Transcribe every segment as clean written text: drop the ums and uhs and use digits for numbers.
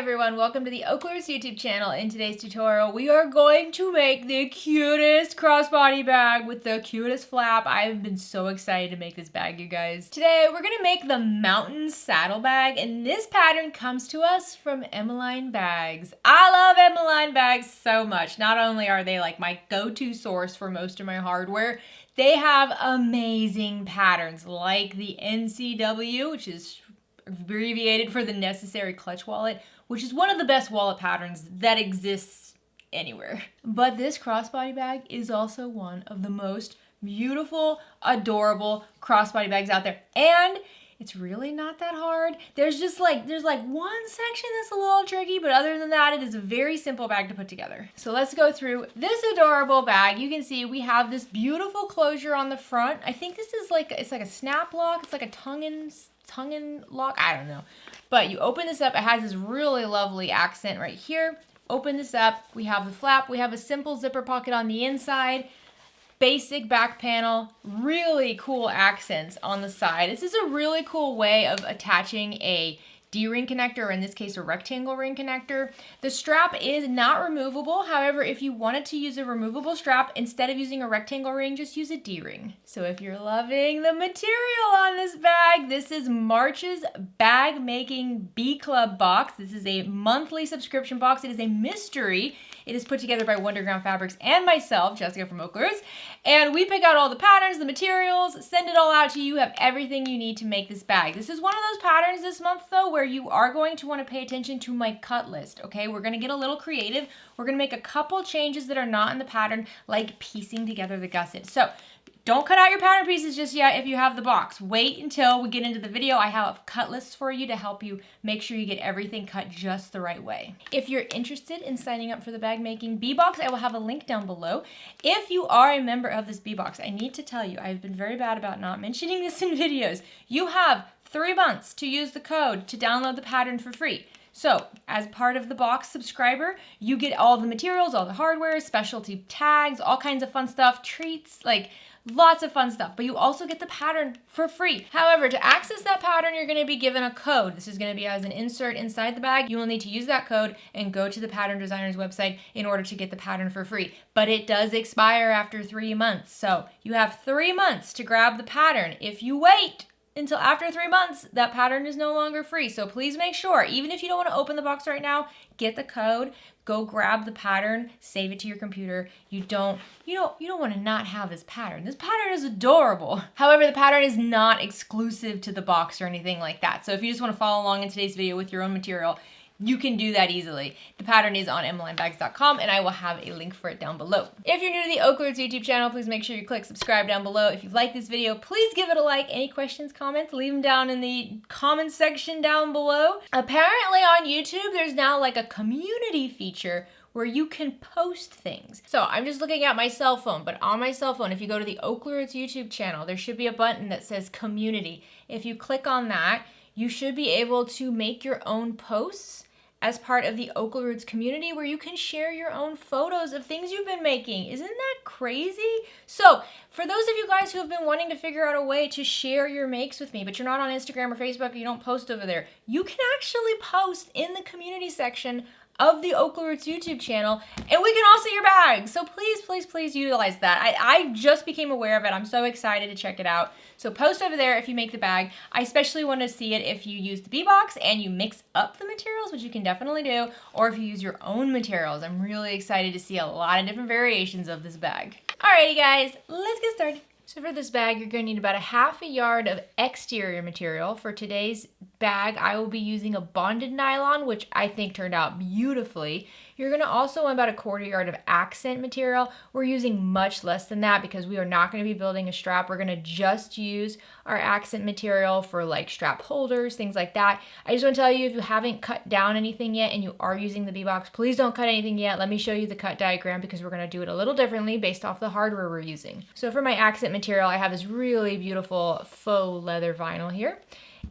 everyone, welcome to the OklaRoots YouTube channel. In today's tutorial, we are going to make the cutest crossbody bag with the cutest flap. I've been so excited to make this bag, you guys. Today, we're gonna make the mountain saddle bag, and this pattern comes to us from Emmaline bags. I love Emmaline bags so much. Not only are they like my go-to source for most of my hardware, they have amazing patterns like the NCW, which is abbreviated for the necessary clutch wallet, which is one of the best wallet patterns that exists anywhere. But this crossbody bag is also one of the most beautiful, adorable crossbody bags out there. And it's really not that hard. There's one section that's a little tricky, but other than that, it is a very simple bag to put together. So let's go through this adorable bag. You can see we have this beautiful closure on the front. I think this is it's like a snap lock. It's like a tongue and lock, I don't know. But you open this up, it has this really lovely accent right here. Open this up, we have the flap, we have a simple zipper pocket on the inside, basic back panel, really cool accents on the side. This is a really cool way of attaching a D-ring connector, or in this case a rectangle ring connector. The strap is not removable. However, if you wanted to use a removable strap, instead of using a rectangle ring, just use a D-ring. So if you're loving the material on this bag, this is March's Bag Making Bee Club box. This is a monthly subscription box. It is a mystery. It is put together by Wonderground Fabrics and myself, Jessica from OklaRoots. And we pick out all the patterns, the materials, send it all out to you. You have everything you need to make this bag. This is one of those patterns this month, though, where you are going to want to pay attention to my cut list, okay? We're going to get a little creative. We're going to make a couple changes that are not in the pattern, like piecing together the gusset. So don't cut out your pattern pieces just yet if you have the box. Wait until we get into the video. I have cut lists for you to help you make sure you get everything cut just the right way. If you're interested in signing up for the Bag Making Bee Box, I will have a link down below. If you are a member of this Bee Box, I need to tell you, I've been very bad about not mentioning this in videos. You have 3 months to use the code to download the pattern for free. So, as part of the box subscriber, you get all the materials, all the hardware, specialty tags, all kinds of fun stuff, treats, like lots of fun stuff, but you also get the pattern for free. However, to access that pattern, you're going to be given a code. This is going to be as an insert inside the bag. You will need to use that code and go to the pattern designer's website in order to get the pattern for free. But it does expire after 3 months. So you have 3 months to grab the pattern. If you wait until after 3 months, that pattern is no longer free. So please make sure, even if you don't want to open the box right now, get the code, go grab the pattern, save it to your computer. You don't want to not have this pattern. This pattern is adorable. However, the pattern is not exclusive to the box or anything like that. So if you just want to follow along in today's video with your own material, you can do that easily. The pattern is on emmalinebags.com, and I will have a link for it down below. If you're new to the OklaRoots YouTube channel, please make sure you click subscribe down below. If you like this video, please give it a like. Any questions, comments, leave them down in the comments section down below. Apparently on YouTube, there's now like a community feature where you can post things. So I'm just looking at my cell phone, but on my cell phone, if you go to the OklaRoots YouTube channel, there should be a button that says community. If you click on that, you should be able to make your own posts as part of the OklaRoots community, where you can share your own photos of things you've been making. Isn't that crazy? So for those of you guys who have been wanting to figure out a way to share your makes with me, but you're not on Instagram or Facebook, or you don't post over there, you can actually post in the community section of the OklaRoots YouTube channel, and we can all see your bag. So please, please, please utilize that. I just became aware of it. I'm so excited to check it out. So post over there if you make the bag. I especially want to see it if you use the Bee Box and you mix up the materials, which you can definitely do, or if you use your own materials. I'm really excited to see a lot of different variations of this bag. Alrighty guys, let's get started. So for this bag, you're going to need about a ½ yard of exterior material. For today's bag, I will be using a bonded nylon, which I think turned out beautifully. You're going to also want about a ½ yard of accent material. We're using much less than that because we are not going to be building a strap. We're going to just use our accent material for like strap holders, things like that. I just want to tell you, if you haven't cut down anything yet and you are using the Bee Box, please don't cut anything yet. Let me show you the cut diagram because we're going to do it a little differently based off the hardware we're using. So for my accent material, I have this really beautiful faux leather vinyl here.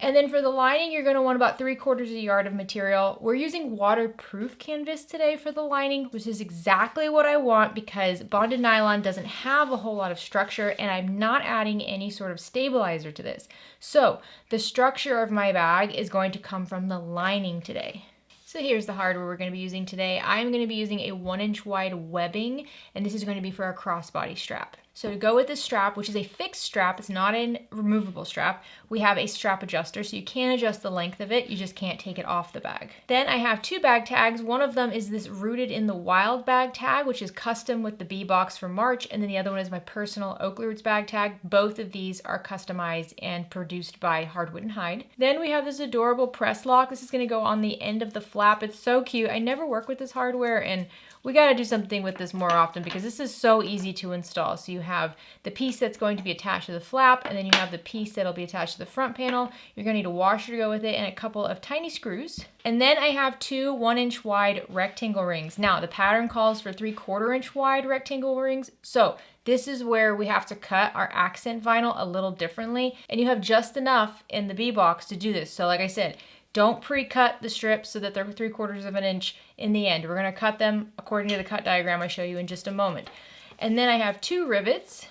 And then for the lining, you're going to want about 3/4 yard of material. We're using waterproof canvas today for the lining, which is exactly what I want because bonded nylon doesn't have a whole lot of structure and I'm not adding any sort of stabilizer to this. So the structure of my bag is going to come from the lining today. So here's the hardware we're going to be using today. I'm going to be using a 1-inch wide webbing, and this is going to be for our crossbody strap. So to go with this strap, which is a fixed strap, it's not a removable strap, we have a strap adjuster, so you can adjust the length of it, you just can't take it off the bag. Then I have 2 bag tags. One of them is this Rooted in the Wild bag tag, which is custom with the bee box for March, and then the other one is my personal OklaRoots bag tag. Both of these are customized and produced by Hardwood and Hide. Then we have this adorable press lock. This is going to go on the end of the flap. It's so cute. I never work with this hardware, and we got to do something with this more often because this is so easy to install. So you have the piece that's going to be attached to the flap, and then you have the piece that'll be attached to the front panel. You're going to need a washer to go with it and a couple of tiny screws. And then I have 2 1-inch wide rectangle rings. Now the pattern calls for 3/4 inch wide rectangle rings. So this is where we have to cut our accent vinyl a little differently, and you have just enough in the bee box to do this. So like I said, don't pre-cut the strips so that they're 3/4 inch in the end. We're going to cut them according to the cut diagram I show you in just a moment. And then I have 2 rivets.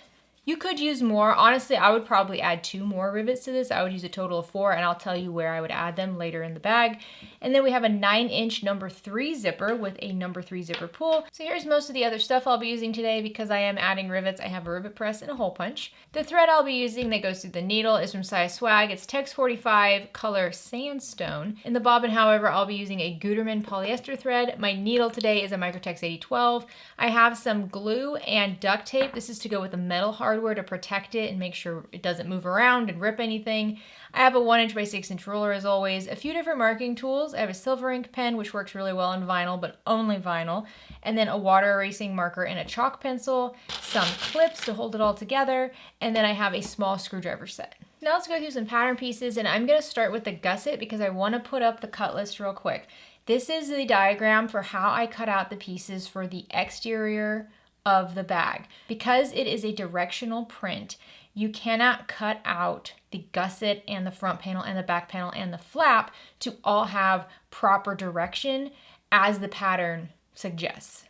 You could use more. Honestly, I would probably add 2 more rivets to this. I would use a total of 4, and I'll tell you where I would add them later in the bag. And then we have a 9-inch number 3 zipper with a number 3 zipper pull. So here's most of the other stuff I'll be using today because I am adding rivets. I have a rivet press and a hole punch. The thread I'll be using that goes through the needle is from Size Swag. It's Tex 45 color sandstone. In the bobbin, however, I'll be using a Gutermann polyester thread. My needle today is a Microtex 8012. I have some glue and duct tape. This is to go with the metal hardware to protect it and make sure it doesn't move around and rip anything. I have a 1-inch by 6-inch ruler as always, a few different marking tools. I have a silver ink pen, which works really well on vinyl, but only vinyl, and then a water erasing marker and a chalk pencil, some clips to hold it all together, and then I have a small screwdriver set. Now let's go through some pattern pieces, and I'm going to start with the gusset because I want to put up the cut list real quick. This is the diagram for how I cut out the pieces for the exterior of the bag. Because it is a directional print, you cannot cut out the gusset and the front panel and the back panel and the flap to all have proper direction as the pattern suggests.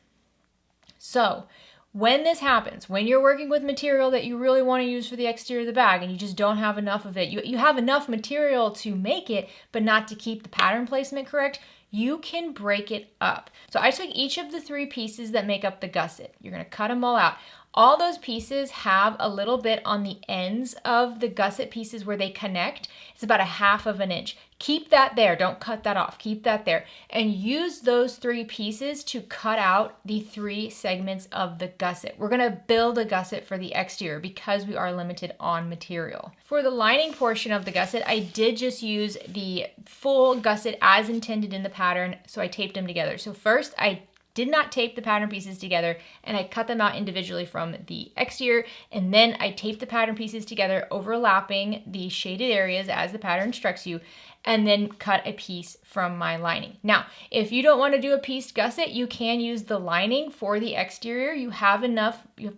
So when this happens, when you're working with material that you really want to use for the exterior of the bag and you just don't have enough of it, you have enough material to make it, but not to keep the pattern placement correct, you can break it up. So I took each of the 3 pieces that make up the gusset. You're going to cut them all out. All those pieces have a little bit on the ends of the gusset pieces where they connect. It's about 1/2 inch. Keep that there. Don't cut that off. Keep that there. And use those 3 pieces to cut out the 3 segments of the gusset. We're going to build a gusset for the exterior because we are limited on material. For the lining portion of the gusset, I did just use the full gusset as intended in the pattern, so I taped them together. So first, I did not tape the pattern pieces together, and I cut them out individually from the exterior, and then I taped the pattern pieces together, overlapping the shaded areas as the pattern instructs you, and then cut a piece from my lining. Now, if you don't want to do a pieced gusset, you can use the lining for the exterior. You have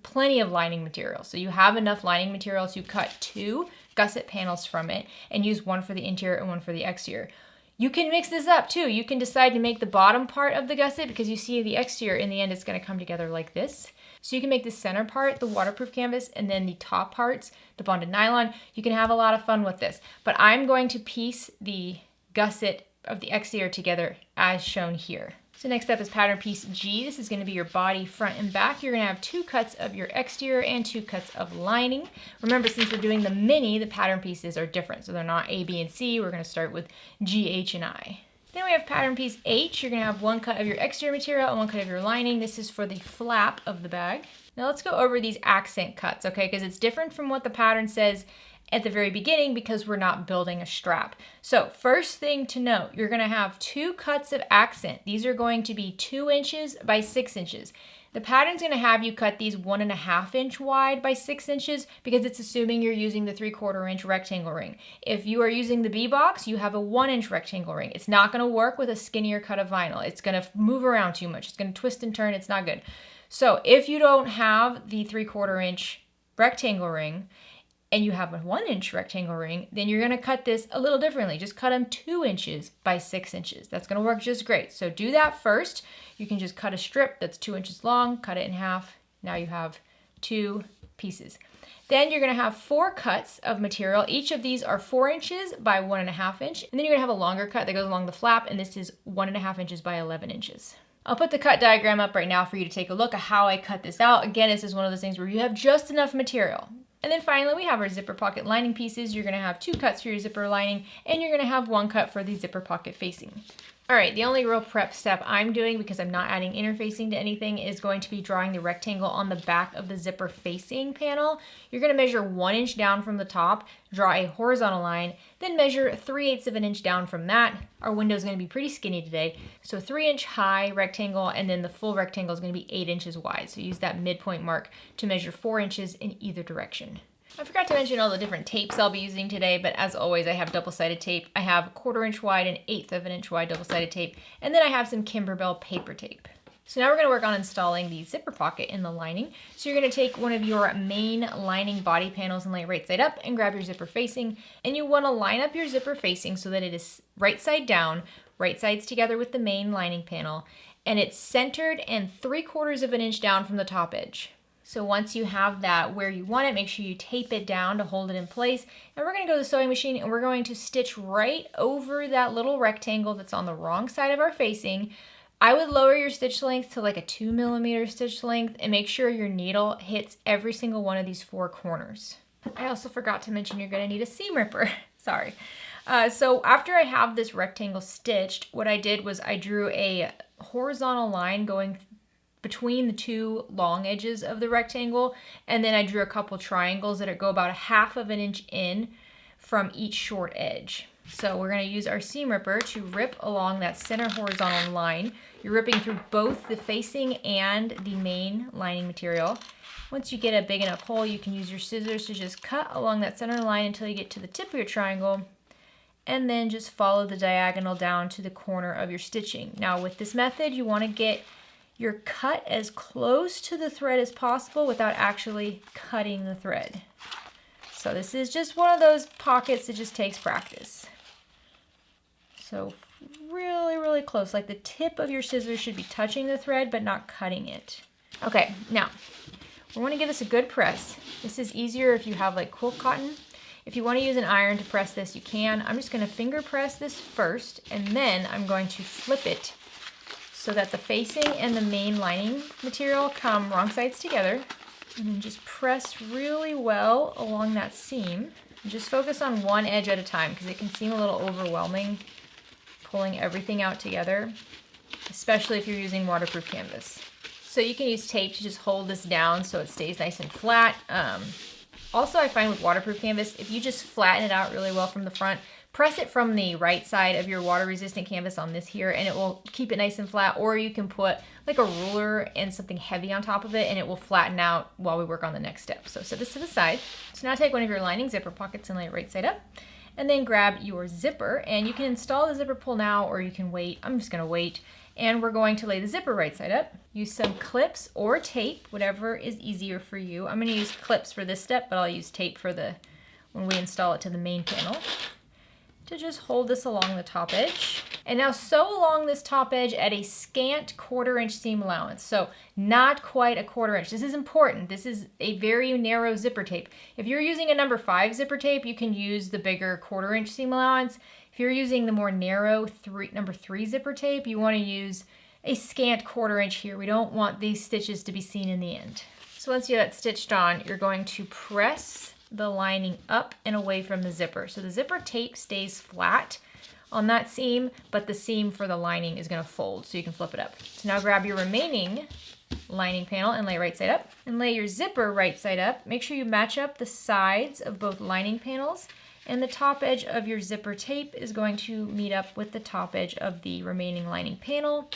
plenty of lining material. So you have enough lining material to cut 2 gusset panels from it and use one for the interior and one for the exterior. You can mix this up too. You can decide to make the bottom part of the gusset because you see the exterior in the end it's going to come together like this. So you can make the center part the waterproof canvas and then the top parts the bonded nylon. You can have a lot of fun with this. But I'm going to piece the gusset of the exterior together as shown here. So next up is pattern piece G. This is going to be your body front and back. You're going to have 2 cuts of your exterior and 2 cuts of lining. Remember, since we're doing the mini, the pattern pieces are different. So they're not A, B, and C. We're going to start with G, H, and I. Then we have pattern piece H. You're going to have 1 cut of your exterior material and 1 cut of your lining. This is for the flap of the bag. Now let's go over these accent cuts, okay? Because it's different from what the pattern says at the very beginning because we're not building a strap. So first thing to note, you're going to have 2 cuts of accent. These are going to be 2 inches by 6 inches. The pattern's going to have you cut these 1.5 inch wide by 6 inches because it's assuming you're using the 3/4 inch rectangle ring. If you are using the bee box, you have a 1-inch rectangle ring. It's not going to work with a skinnier cut of vinyl. It's going to move around too much. It's going to twist and turn. It's not good. So if you don't have the 3/4 inch rectangle ring and you have a 1-inch rectangle ring, then you're going to cut this a little differently. Just cut them 2 inches by 6 inches. That's going to work just great. So do that first. You can just cut a strip that's 2 inches long, cut it in half. Now you have 2 pieces. Then you're gonna have 4 cuts of material. Each of these are 4 inches by 1.5 inch. And then you're gonna have a longer cut that goes along the flap, and this is 1.5 inches by 11 inches. I'll put the cut diagram up right now for you to take a look at how I cut this out. Again, this is one of those things where you have just enough material. And then finally, we have our zipper pocket lining pieces. You're gonna have 2 cuts for your zipper lining, and you're gonna have 1 cut for the zipper pocket facing. All right, the only real prep step I'm doing, because I'm not adding interfacing to anything, is going to be drawing the rectangle on the back of the zipper facing panel. You're gonna measure 1 inch down from the top, draw a horizontal line, then measure 3/8 of an inch down from that. Our window is gonna be pretty skinny today. So 3 inch high rectangle, and then the full rectangle is gonna be 8 inches wide. So use that midpoint mark to measure 4 inches in either direction. I forgot to mention all the different tapes I'll be using today, but as always, I have double-sided tape. I have 1/4 inch wide and 1/8 of an inch wide double-sided tape, and then I have some Kimberbell paper tape. So now we're gonna work on installing the zipper pocket in the lining. So you're gonna take one of your main lining body panels and lay it right side up and grab your zipper facing, and you wanna line up your zipper facing so that it is right side down, right sides together with the main lining panel, and it's centered and 3/4 of an inch down from the top edge. So once you have that where you want it, make sure you tape it down to hold it in place. And we're gonna go to the sewing machine and we're going to stitch right over that little rectangle that's on the wrong side of our facing. I would lower your stitch length to like a 2mm stitch length and make sure your needle hits every single one of these 4 corners. I also forgot to mention you're gonna need a seam ripper, sorry. So after I have this rectangle stitched, what I did was I drew a horizontal line going between the 2 long edges of the rectangle, and then I drew a couple triangles that go about 1/2 of an inch in from each short edge. So we're gonna use our seam ripper to rip along that center horizontal line. You're ripping through both the facing and the main lining material. Once you get a big enough hole, you can use your scissors to just cut along that center line until you get to the tip of your triangle, and then just follow the diagonal down to the corner of your stitching. Now with this method, you wanna get your cut as close to the thread as possible without actually cutting the thread. So this is just one of those pockets that just takes practice. So really, really close, like the tip of your scissors should be touching the thread but not cutting it. Okay, now we want to give this a good press. This is easier if you have like quilt cotton. If you want to use an iron to press this, you can. I'm just going to finger press this first, and then I'm going to flip it so that the facing and the main lining material come wrong sides together. And then just press really well along that seam. And just focus on one edge at a time because it can seem a little overwhelming pulling everything out together, especially if you're using waterproof canvas. So you can use tape to just hold this down so it stays nice and flat. Also, I find with waterproof canvas, if you just flatten it out really well from the front, press it from the right side of your water resistant canvas on this here, and it will keep it nice and flat. Or you can put like a ruler and something heavy on top of it, and it will flatten out while we work on the next step. So set this to the side. So now take one of your lining zipper pockets and lay it right side up, and then grab your zipper, and you can install the zipper pull now, or you can wait. I'm just gonna wait. And we're going to lay the zipper right side up. Use some clips or tape, whatever is easier for you. I'm gonna use clips for this step, but I'll use tape for when we install it to the main panel, to just hold this along the top edge. And now sew along this top edge at a scant 1/4 inch seam allowance. So not quite a 1/4 inch. This is important. This is a very narrow zipper tape. If you're using a number 5 zipper tape, you can use the bigger 1/4 inch seam allowance. If you're using the more narrow number 3 zipper tape, you want to use a scant 1/4 inch here. We don't want these stitches to be seen in the end. So once you have it stitched on, you're going to press the lining up and away from the zipper. So the zipper tape stays flat on that seam, but the seam for the lining is going to fold, so you can flip it up. So now grab your remaining lining panel and lay it right side up, and lay your zipper right side up. Make sure you match up the sides of both lining panels, and the top edge of your zipper tape is going to meet up with the top edge of the remaining lining panel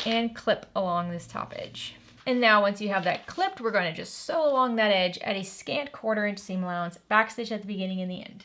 and clip along this top edge. And now once you have that clipped, we're going to just sew along that edge at a scant 1/4 inch seam allowance, backstitch at the beginning and the end.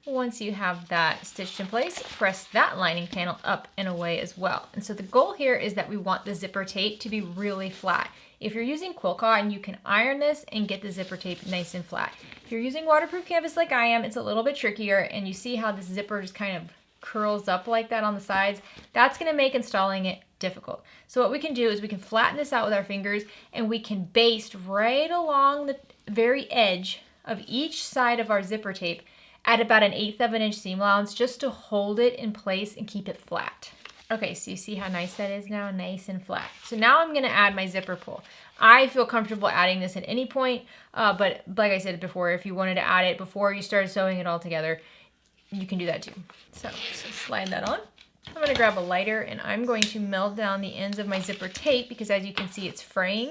Once you have that stitched in place, press that lining panel up and away as well. And so the goal here is that we want the zipper tape to be really flat. If you're using quilt cotton, you can iron this and get the zipper tape nice and flat. If you're using waterproof canvas like I am, it's a little bit trickier, and you see how this zipper just kind of curls up like that on the sides, that's gonna make installing it difficult. So what we can do is we can flatten this out with our fingers and we can baste right along the very edge of each side of our zipper tape at about 1/8 of an inch seam allowance just to hold it in place and keep it flat. Okay, so you see how nice that is now? Nice and flat. So now I'm gonna add my zipper pull. I feel comfortable adding this at any point, but like I said before, if you wanted to add it before you started sewing it all together, you can do that too. So slide that on. I'm gonna grab a lighter and I'm going to melt down the ends of my zipper tape because as you can see, it's fraying.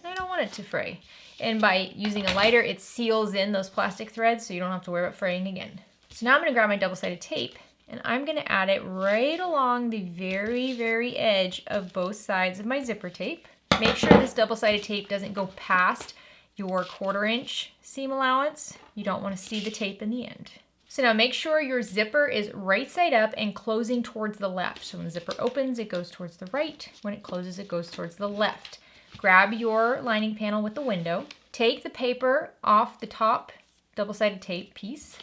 I don't want it to fray. And by using a lighter, it seals in those plastic threads so you don't have to worry about fraying again. So now I'm gonna grab my double-sided tape and I'm gonna add it right along the very, very edge of both sides of my zipper tape. Make sure this double-sided tape doesn't go past your 1/4 inch seam allowance. You don't wanna see the tape in the end. So now make sure your zipper is right side up and closing towards the left. So when the zipper opens, it goes towards the right. When it closes, it goes towards the left. Grab your lining panel with the window. Take the paper off the top double-sided tape piece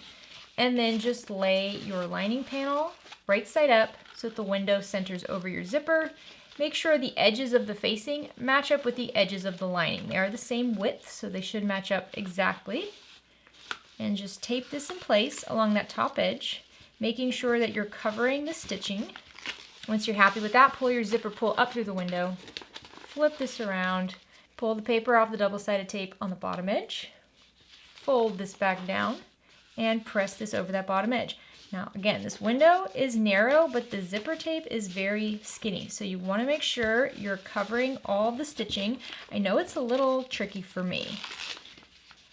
and then just lay your lining panel right side up so that the window centers over your zipper. Make sure the edges of the facing match up with the edges of the lining. They are the same width, so they should match up exactly. And just tape this in place along that top edge, making sure that you're covering the stitching. Once you're happy with that, pull your zipper pull up through the window, flip this around, pull the paper off the double-sided tape on the bottom edge, fold this back down, and press this over that bottom edge. Now again, this window is narrow, but the zipper tape is very skinny. So you wanna make sure you're covering all the stitching. I know it's a little tricky for me.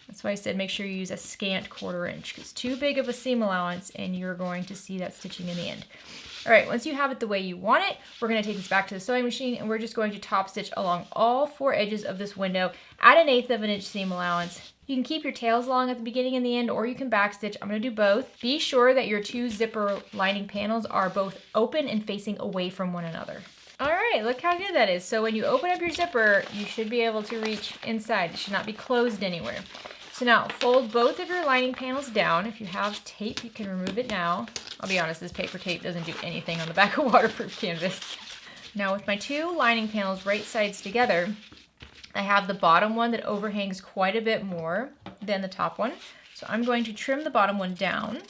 That's why I said make sure you use a scant 1/4 inch because too big of a seam allowance and you're going to see that stitching in the end. All right, once you have it the way you want it, we're gonna take this back to the sewing machine and we're just going to top stitch along all 4 edges of this window at 1/8 of an inch seam allowance. You can keep your tails long at the beginning and the end, or you can backstitch. I'm gonna do both. Be sure that your 2 zipper lining panels are both open and facing away from one another. All right, look how good that is. So when you open up your zipper, you should be able to reach inside. It should not be closed anywhere. So now fold both of your lining panels down. If you have tape, you can remove it now. I'll be honest, this paper tape doesn't do anything on the back of waterproof canvas. Now with my 2 lining panels right sides together, I have the bottom one that overhangs quite a bit more than the top one. So I'm going to trim the bottom one down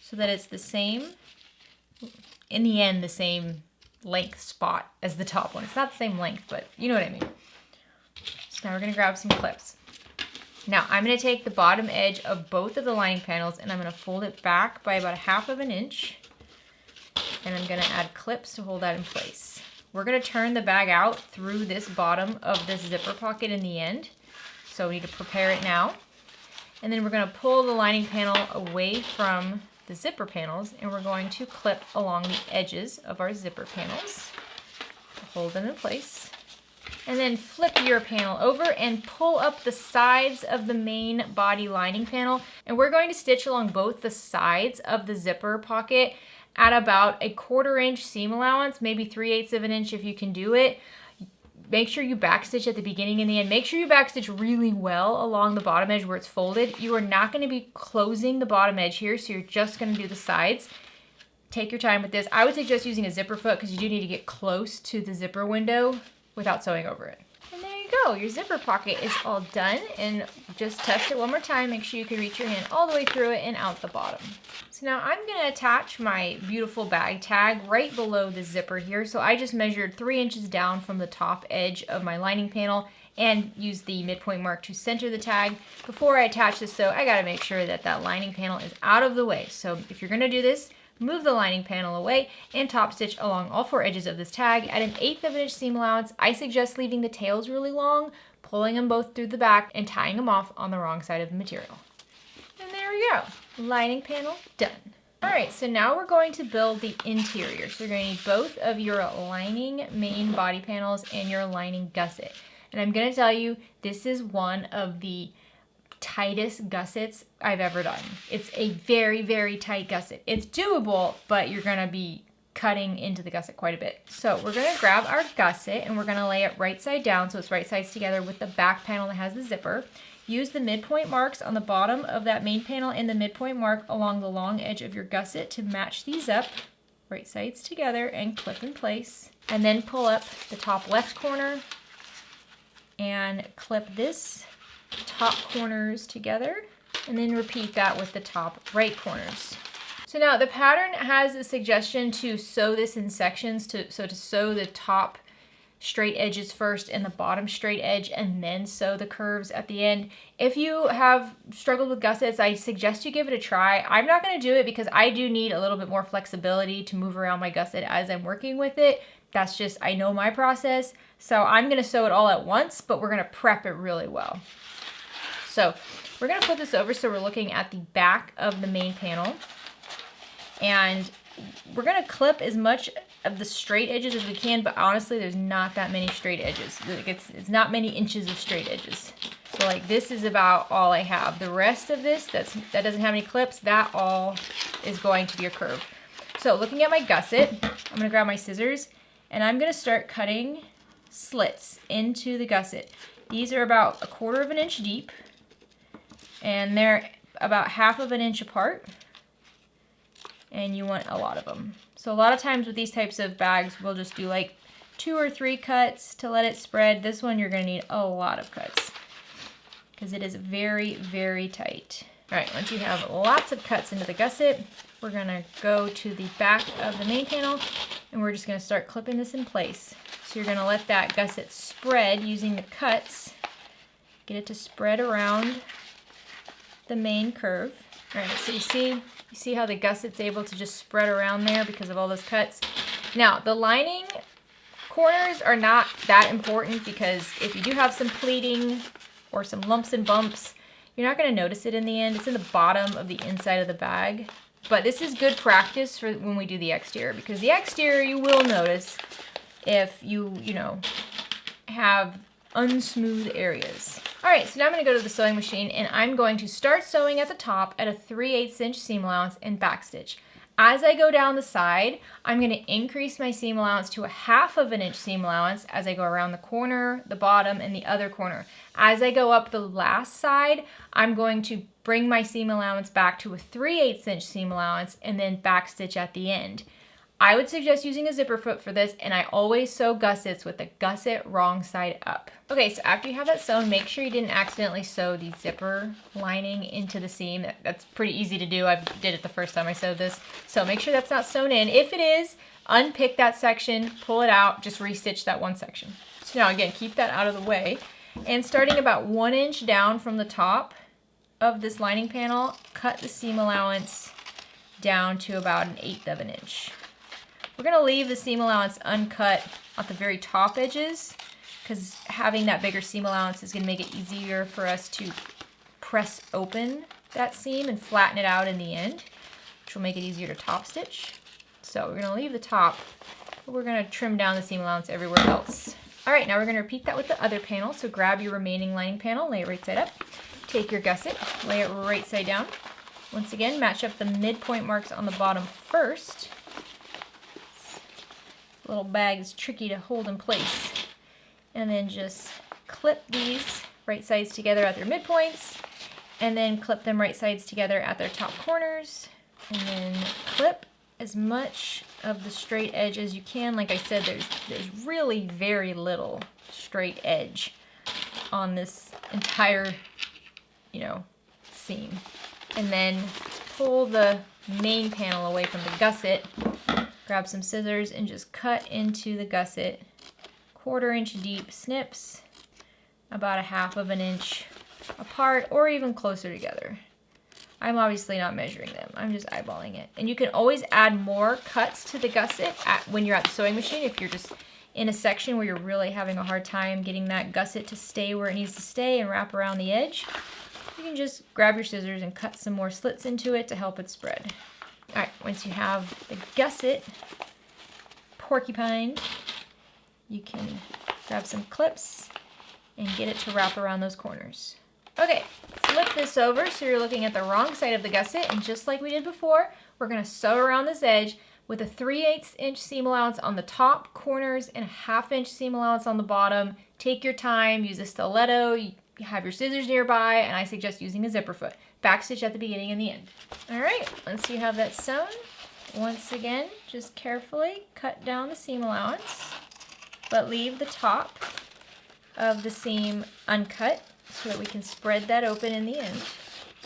so that it's the same, in the end, the same length spot as the top one. It's not the same length, but you know what I mean. So now we're gonna grab some clips. Now I'm gonna take the bottom edge of both of the lining panels and I'm gonna fold it back by about 1/2 of an inch. And I'm gonna add clips to hold that in place. We're gonna turn the bag out through this bottom of this zipper pocket in the end. So we need to prepare it now. And then we're gonna pull the lining panel away from the zipper panels and we're going to clip along the edges of our zipper panels to hold them in place. And then flip your panel over and pull up the sides of the main body lining panel. And we're going to stitch along both the sides of the zipper pocket at about 1/4 inch seam allowance, maybe 3/8 of an inch if you can do it. Make sure you backstitch at the beginning and the end. Make sure you backstitch really well along the bottom edge where it's folded. You are not going to be closing the bottom edge here, so you're just going to do the sides. Take your time with this. I would suggest using a zipper foot because you do need to get close to the zipper window without sewing over it. And there you go. Your zipper pocket is all done. And just test it one more time. Make sure you can reach your hand all the way through it and out the bottom. So now I'm going to attach my beautiful bag tag right below the zipper here. So I just measured 3 inches down from the top edge of my lining panel and used the midpoint mark to center the tag. Before I attach this though, I got to make sure that that lining panel is out of the way. So if you're going to do this, move the lining panel away and top stitch along all 4 edges of this tag at 1/8 of an inch seam allowance. I suggest leaving the tails really long, pulling them both through the back and tying them off on the wrong side of the material. And there we go, lining panel done. All right, so now we're going to build the interior. So you're going to need both of your lining main body panels and your lining gusset. And I'm going to tell you, this is one of the tightest gussets I've ever done. It's a very, very tight gusset. It's doable, but you're gonna be cutting into the gusset quite a bit. So we're gonna grab our gusset and we're gonna lay it right side down so it's right sides together with the back panel that has the zipper. use the midpoint marks on the bottom of that main panel and the midpoint mark along the long edge of your gusset to match these up, right sides together, and clip in place. And then pull up the top left corner and clip this top corners together, and then repeat that with the top right corners. So now the pattern has a suggestion to sew this in sections, to sew the top straight edges first and the bottom straight edge, and then sew the curves at the end. If you have struggled with gussets, I suggest you give it a try. I'm not going to do it because I do need a little bit more flexibility to move around my gusset as I'm working with it. That's just, I know my process. So I'm going to sew it all at once, but we're going to prep it really well. So we're going to flip this over so we're looking at the back of the main panel. And we're going to clip as much of the straight edges as we can, but honestly there's not that many straight edges. Like it's not many inches of straight edges. So like this is about all I have. The rest of this that doesn't have any clips, that all is going to be a curve. So looking at my gusset, I'm going to grab my scissors and I'm going to start cutting slits into the gusset. These are about 1/4 of an inch deep and they're about 1/2 of an inch apart, and you want a lot of them. So a lot of times with these types of bags, we'll just do like 2 or 3 cuts to let it spread. This one you're going to need a lot of cuts because it is very, very tight. All right, once you have lots of cuts into the gusset, we're going to go to the back of the main panel and we're just going to start clipping this in place. So you're going to let that gusset spread using the cuts, get it to spread around the main curve. All right, so you see how the gusset's able to just spread around there because of all those cuts. Now, the lining corners are not that important because if you do have some pleating or some lumps and bumps, you're not going to notice it in the end. It's in the bottom of the inside of the bag. But this is good practice for when we do the exterior, because the exterior you will notice if you have unsmooth areas. All right, so now I'm going to go to the sewing machine and I'm going to start sewing at the top at a 3/8 inch seam allowance and backstitch. As I go down the side, I'm going to increase my seam allowance to a 1/2 of an inch seam allowance as I go around the corner, the bottom, and the other corner. As I go up the last side, I'm going to bring my seam allowance back to a 3/8 inch seam allowance and then backstitch at the end. I would suggest using a zipper foot for this, and I always sew gussets with the gusset wrong side up. Okay, so after you have that sewn, make sure you didn't accidentally sew the zipper lining into the seam. That's pretty easy to do. I did it the first time I sewed this. So make sure that's not sewn in. If it is, unpick that section, pull it out, just restitch that one section. So now again, keep that out of the way. And starting about 1 inch down from the top of this lining panel, cut the seam allowance down to about 1/8 of an inch. We're going to leave the seam allowance uncut at the very top edges because having that bigger seam allowance is going to make it easier for us to press open that seam and flatten it out in the end, which will make it easier to top stitch. So we're going to leave the top, but we're going to trim down the seam allowance everywhere else. All right, now we're going to repeat that with the other panel. So grab your remaining lining panel, lay it right side up. Take your gusset, lay it right side down. Once again, match up the midpoint marks on the bottom first. Little bag is tricky to hold in place. And then just clip these right sides together at their midpoints, and then clip them right sides together at their top corners, and then clip as much of the straight edge as you can. Like I said, there's really very little straight edge on this entire, seam. And then pull the main panel away from the gusset. Grab some scissors and just cut into the gusset 1/4 inch deep snips, about a 1/2 of an inch apart or even closer together. I'm obviously not measuring them, I'm just eyeballing it. And you can always add more cuts to the gusset when you're at the sewing machine. If you're just in a section where you're really having a hard time getting that gusset to stay where it needs to stay and wrap around the edge, you can just grab your scissors and cut some more slits into it to help it spread. All right, once you have the gusset porcupine, you can grab some clips and get it to wrap around those corners. Okay, flip this over so you're looking at the wrong side of the gusset, and just like we did before, we're going to sew around this edge with a 3/8 inch seam allowance on the top corners and a 1/2 inch seam allowance on the bottom. Take your time, use a stiletto, You have your scissors nearby, and I suggest using a zipper foot. Backstitch at the beginning and the end. All right, once you have that sewn, once again, just carefully cut down the seam allowance, but leave the top of the seam uncut so that we can spread that open in the end.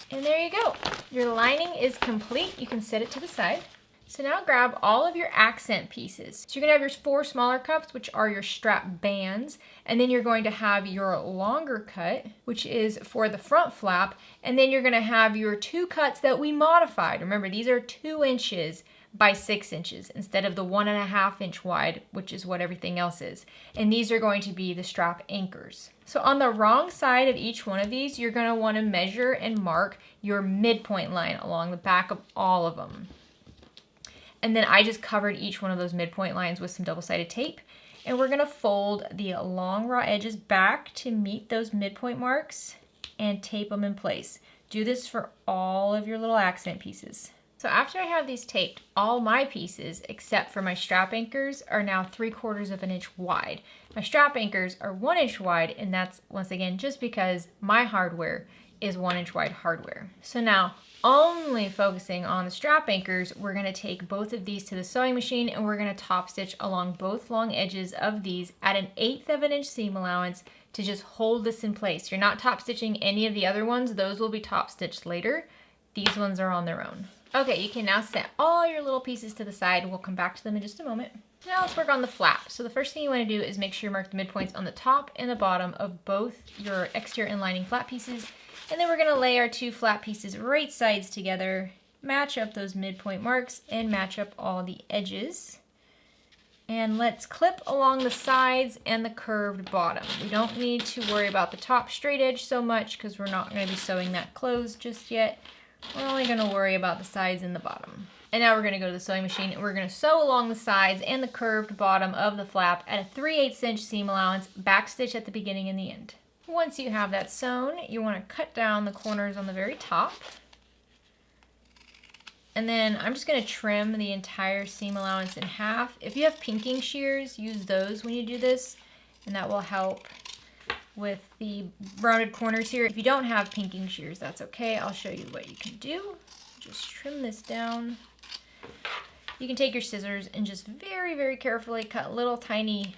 And there you go. Your lining is complete. You can set it to the side. So now grab all of your accent pieces. So you're gonna have your 4 smaller cups, which are your strap bands, and then you're going to have your longer cut, which is for the front flap, and then you're gonna have your 2 cuts that we modified. Remember, these are 2 inches by 6 inches instead of the 1.5 inch wide, which is what everything else is. And these are going to be the strap anchors. So on the wrong side of each one of these, you're gonna wanna measure and mark your midpoint line along the back of all of them. And then I just covered each one of those midpoint lines with some double-sided tape. And we're gonna fold the long raw edges back to meet those midpoint marks and tape them in place. Do this for all of your little accent pieces. So after I have these taped, all my pieces, except for my strap anchors, are now 3/4 of an inch wide. My strap anchors are 1 inch wide, and that's, once again, just because my hardware is 1 inch wide hardware. So now, only focusing on the strap anchors, we're gonna take both of these to the sewing machine and we're gonna top stitch along both long edges of these at 1/8 of an inch seam allowance to just hold this in place. You're not top stitching any of the other ones. Those will be top stitched later. These ones are on their own. Okay, you can now set all your little pieces to the side. We'll come back to them in just a moment. Now let's work on the flap. So the first thing you wanna do is make sure you mark the midpoints on the top and the bottom of both your exterior and lining flap pieces. And then we're gonna lay our 2 flap pieces right sides together, match up those midpoint marks, and match up all the edges. And let's clip along the sides and the curved bottom. We don't need to worry about the top straight edge so much because we're not gonna be sewing that closed just yet. We're only gonna worry about the sides and the bottom. And now we're gonna go to the sewing machine and we're gonna sew along the sides and the curved bottom of the flap at a 3/8 inch seam allowance, backstitch at the beginning and the end. Once you have that sewn, you want to cut down the corners on the very top. And then I'm just going to trim the entire seam allowance in half. If you have pinking shears, use those when you do this, and that will help with the rounded corners here. If you don't have pinking shears, that's okay. I'll show you what you can do. Just trim this down. You can take your scissors and just very, very carefully cut little tiny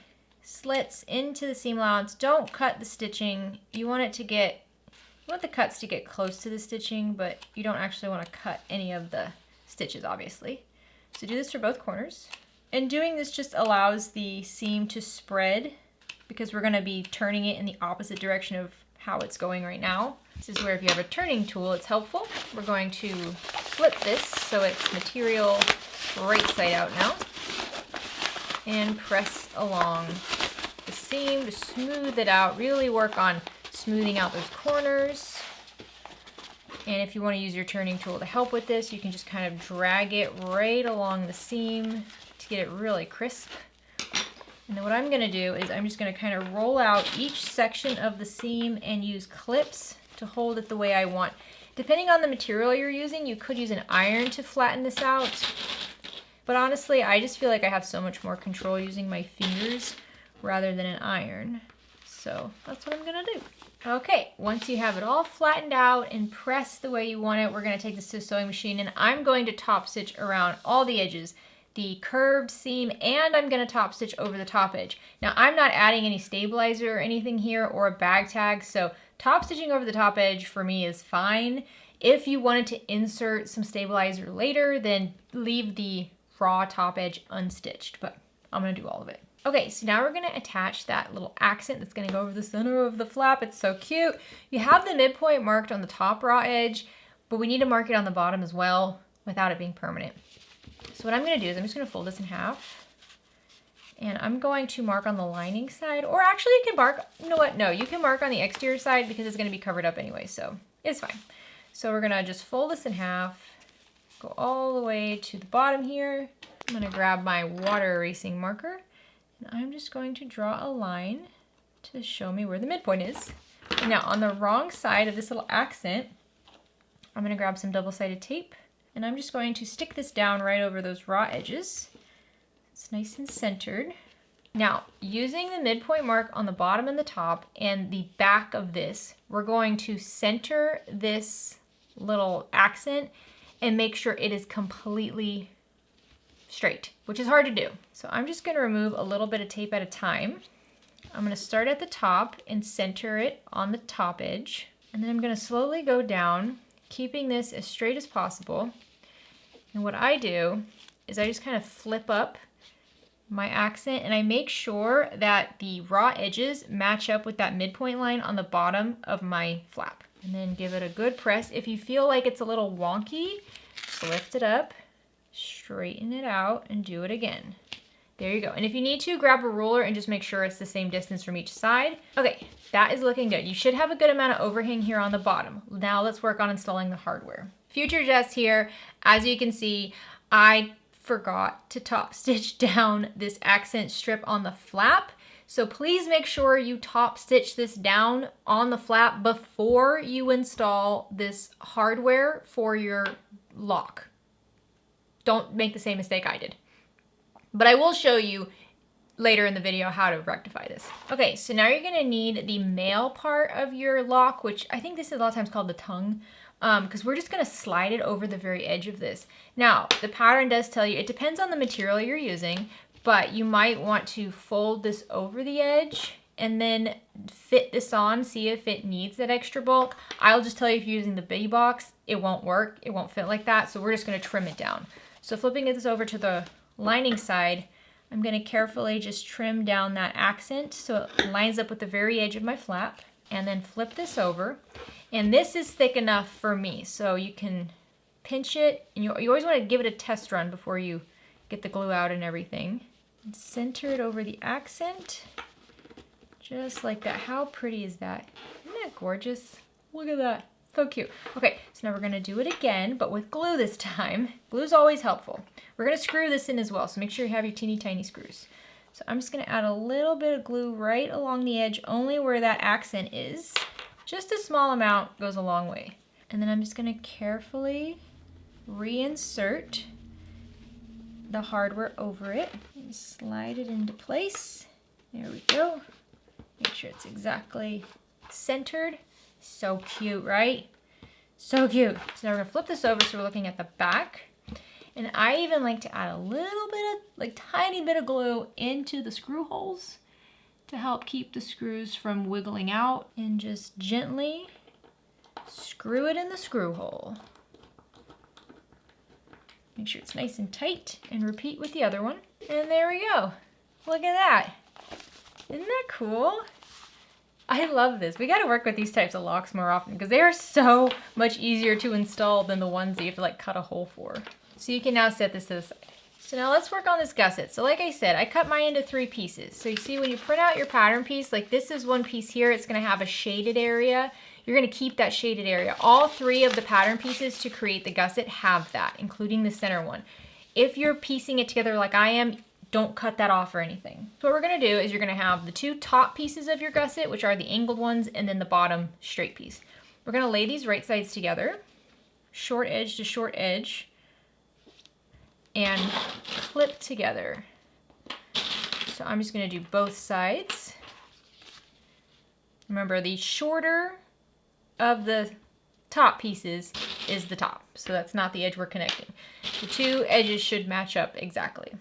slits into the seam allowance. Don't cut the stitching. You want the cuts to get close to the stitching, but you don't actually want to cut any of the stitches, obviously. So do this for both corners. And doing this just allows the seam to spread because we're going to be turning it in the opposite direction of how it's going right now. This is where if you have a turning tool, it's helpful. We're going to flip this so it's material right side out now. And press along the seam to smooth it out. Really work on smoothing out those corners. And if you want to use your turning tool to help with this, you can just kind of drag it right along the seam to get it really crisp. And then what I'm going to do is I'm just going to kind of roll out each section of the seam and use clips to hold it the way I want. Depending on the material you're using, you could use an iron to flatten this out. But honestly, I just feel like I have so much more control using my fingers rather than an iron. So that's what I'm gonna do. Okay, once you have it all flattened out and pressed the way you want it, we're gonna take this to the sewing machine and I'm going to top stitch around all the edges, the curved seam, and I'm gonna top stitch over the top edge. Now I'm not adding any stabilizer or anything here or a bag tag, so top stitching over the top edge for me is fine. If you wanted to insert some stabilizer later, then leave the raw top edge unstitched, but I'm gonna do all of it. Okay, so now we're gonna attach that little accent that's gonna go over the center of the flap. It's so cute. You have the midpoint marked on the top raw edge, but we need to mark it on the bottom as well without it being permanent. So what I'm gonna do is I'm just gonna fold this in half and I'm going to mark on the lining side, or actually you can mark, you know what? No, you can mark on the exterior side because it's gonna be covered up anyway, so it's fine. So we're gonna just fold this in half, go all the way to the bottom here. I'm gonna grab my water erasing marker and I'm just going to draw a line to show me where the midpoint is. And now on the wrong side of this little accent, I'm gonna grab some double-sided tape and I'm just going to stick this down right over those raw edges. It's nice and centered. Now, using the midpoint mark on the bottom and the top and the back of this, we're going to center this little accent and make sure it is completely straight, which is hard to do. So I'm just going to remove a little bit of tape at a time. I'm going to start at the top and center it on the top edge. And then I'm going to slowly go down, keeping this as straight as possible. And what I do is I just kind of flip up my accent and I make sure that the raw edges match up with that midpoint line on the bottom of my flap. And then give it a good press. If you feel like it's a little wonky, just lift it up, straighten it out, and do it again. There you go. And if you need to, grab a ruler and just make sure it's the same distance from each side. Okay, that is looking good. You should have a good amount of overhang here on the bottom. Now let's work on installing the hardware. Future Jess here. As you can see, I forgot to top stitch down this accent strip on the flap. So please make sure you top stitch this down on the flap before you install this hardware for your lock. Don't make the same mistake I did. But I will show you later in the video how to rectify this. Okay, so now you're gonna need the male part of your lock, which I think this is a lot of times called the tongue, because we're just gonna slide it over the very edge of this. Now, the pattern does tell you, it depends on the material you're using, but you might want to fold this over the edge and then fit this on, see if it needs that extra bulk. I'll just tell you, if you're using the biggie box, it won't work, it won't fit like that, so we're just gonna trim it down. So flipping this over to the lining side, I'm going to carefully just trim down that accent so it lines up with the very edge of my flap, and then flip this over. And this is thick enough for me, so you can pinch it, and you always want to give it a test run before you get the glue out and everything. And center it over the accent, just like that. How pretty is that? Isn't that gorgeous? Look at that. So cute. Okay, so now we're gonna do it again, but with glue this time. Glue's always helpful. We're gonna screw this in as well, so make sure you have your teeny tiny screws. So I'm just gonna add a little bit of glue right along the edge, only where that accent is. Just a small amount goes a long way. And then I'm just gonna carefully reinsert the hardware over it and slide it into place. There we go. Make sure it's exactly centered. So cute, right? So cute. So now we're gonna flip this over so we're looking at the back. And I even like to add a little bit of, like tiny bit of glue into the screw holes to help keep the screws from wiggling out, and just gently screw it in the screw hole. Make sure it's nice and tight, and repeat with the other one. And there we go. Look at that. Isn't that cool? I love this. We gotta work with these types of locks more often because they are so much easier to install than the ones that you have to like cut a hole for. So you can now set this to the side. So now let's work on this gusset. So like I said, I cut mine into 3 pieces. So you see when you print out your pattern piece, like this is one piece here, it's gonna have a shaded area. You're gonna keep that shaded area. All 3 of the pattern pieces to create the gusset have that, including the center one. If you're piecing it together like I am, don't cut that off or anything. So what we're gonna do is you're gonna have the 2 top pieces of your gusset, which are the angled ones, and then the bottom straight piece. We're gonna lay these right sides together, short edge to short edge, and clip together. So I'm just gonna do both sides. Remember, the shorter of the top pieces is the top, so that's not the edge we're connecting. The 2 edges should match up exactly.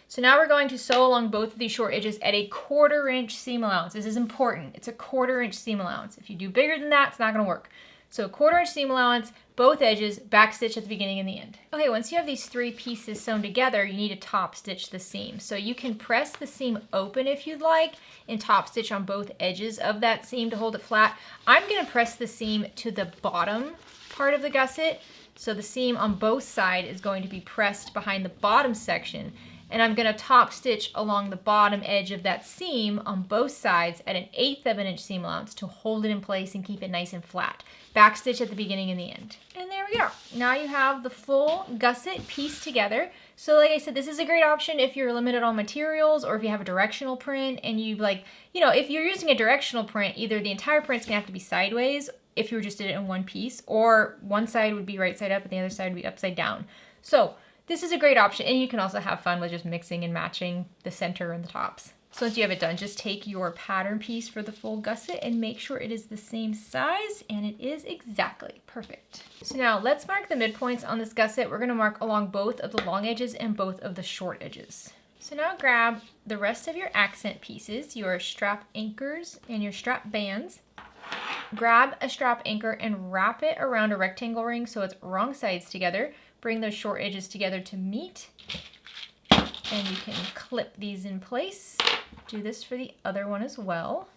So now we're going to sew along both of these short edges at a 1/4 inch seam allowance. This is important. It's a 1/4 inch seam allowance. If you do bigger than that, it's not gonna work. So 1/4 inch seam allowance, both edges, back stitch at the beginning and the end. Okay, once you have these 3 pieces sewn together, you need to top stitch the seam. So you can press the seam open if you'd like and top stitch on both edges of that seam to hold it flat. I'm gonna press the seam to the bottom part of the gusset. So the seam on both sides is going to be pressed behind the bottom section, and I'm gonna top stitch along the bottom edge of that seam on both sides at an 1/8 of an inch seam allowance to hold it in place and keep it nice and flat. Back stitch at the beginning and the end. And there we go. Now you have the full gusset pieced together. So like I said, this is a great option if you're limited on materials or if you have a directional print and you like, you know, if you're using a directional print, either the entire print's gonna have to be sideways if you just did it in one piece, or one side would be right side up and the other side would be upside down. So this is a great option, and you can also have fun with just mixing and matching the center and the tops. So once you have it done, just take your pattern piece for the full gusset and make sure it is the same size, and it is exactly perfect. So now let's mark the midpoints on this gusset. We're gonna mark along both of the long edges and both of the short edges. So now grab the rest of your accent pieces, your strap anchors and your strap bands. Grab a strap anchor and wrap it around a rectangle ring so it's wrong sides together. Bring those short edges together to meet, and you can clip these in place. Do this for the other one as well.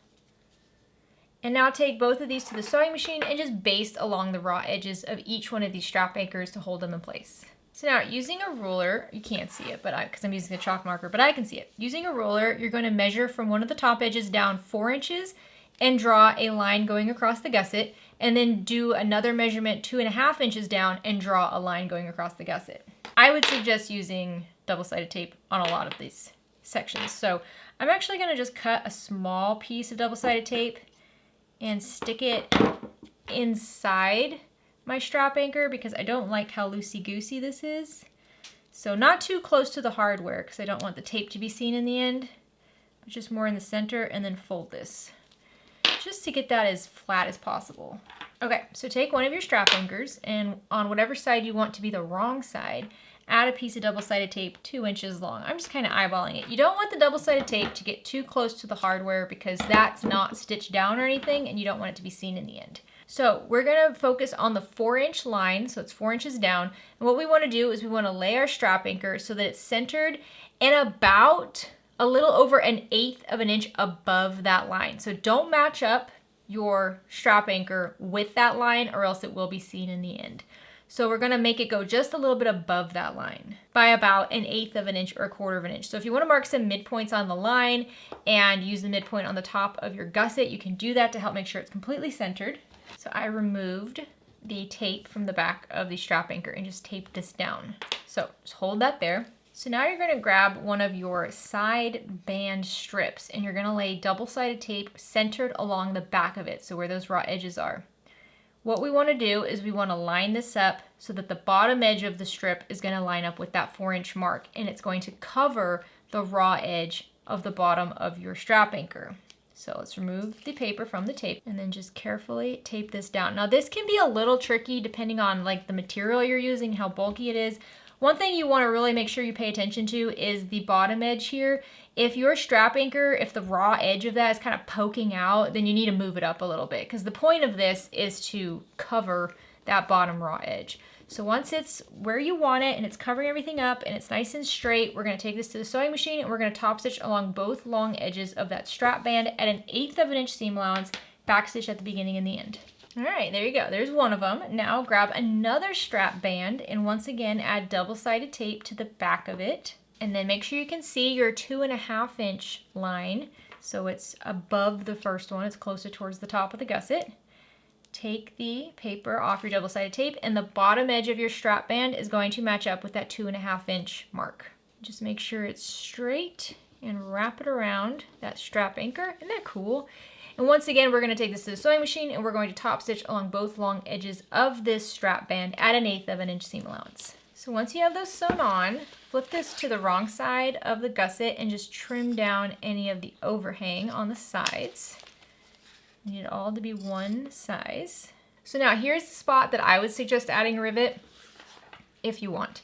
And now take both of these to the sewing machine and just baste along the raw edges of each one of these strap anchors to hold them in place. So now using a ruler, you can't see it, but because I'm using a chalk marker, but I can see it. Using a ruler, you're going to measure from one of the top edges down 4 inches and draw a line going across the gusset, and then do another measurement 2.5 inches down and draw a line going across the gusset. I would suggest using double-sided tape on a lot of these sections. So I'm actually going to just cut a small piece of double-sided tape and stick it inside my strap anchor because I don't like how loosey-goosey this is. So not too close to the hardware because I don't want the tape to be seen in the end, but just more in the center, and then fold this just to get that as flat as possible. Okay, so take one of your strap anchors and on whatever side you want to be the wrong side, add a piece of double-sided tape 2 inches long. I'm just kind of eyeballing it. You don't want the double-sided tape to get too close to the hardware because that's not stitched down or anything, and you don't want it to be seen in the end. So we're gonna focus on the 4-inch line, so it's 4 inches down. And what we wanna do is we wanna lay our strap anchor so that it's centered and about a little over 1/8 of an inch above that line. So don't match up your strap anchor with that line or else it will be seen in the end. So we're gonna make it go just a little bit above that line by about 1/8 of an inch or 1/4 of an inch. So if you wanna mark some midpoints on the line and use the midpoint on the top of your gusset, you can do that to help make sure it's completely centered. So I removed the tape from the back of the strap anchor and just taped this down. So just hold that there. So now you're gonna grab one of your side band strips and you're gonna lay double-sided tape centered along the back of it, so where those raw edges are. What we wanna do is we wanna line this up so that the bottom edge of the strip is gonna line up with that 4-inch mark, and it's going to cover the raw edge of the bottom of your strap anchor. So let's remove the paper from the tape and then just carefully tape this down. Now this can be a little tricky depending on like the material you're using, how bulky it is. One thing you want to really make sure you pay attention to is the bottom edge here. If your strap anchor, if the raw edge of that is kind of poking out, then you need to move it up a little bit because the point of this is to cover that bottom raw edge. So once it's where you want it and it's covering everything up and it's nice and straight, we're going to take this to the sewing machine and we're going to top stitch along both long edges of that strap band at 1/8 of an inch seam allowance, back stitch at the beginning and the end. All right, there you go. There's one of them. Now grab another strap band and once again add double-sided tape to the back of it. And then make sure you can see your 2.5 inch line. So it's above the first one. It's closer towards the top of the gusset. Take the paper off your double-sided tape and the bottom edge of your strap band is going to match up with that 2.5 inch mark. Just make sure it's straight and wrap it around that strap anchor. Isn't that cool? And once again, we're gonna take this to the sewing machine and we're going to top stitch along both long edges of this strap band at 1/8 of an inch seam allowance. So once you have those sewn on, flip this to the wrong side of the gusset and just trim down any of the overhang on the sides. You need it all to be one size. So now here's the spot that I would suggest adding a rivet if you want.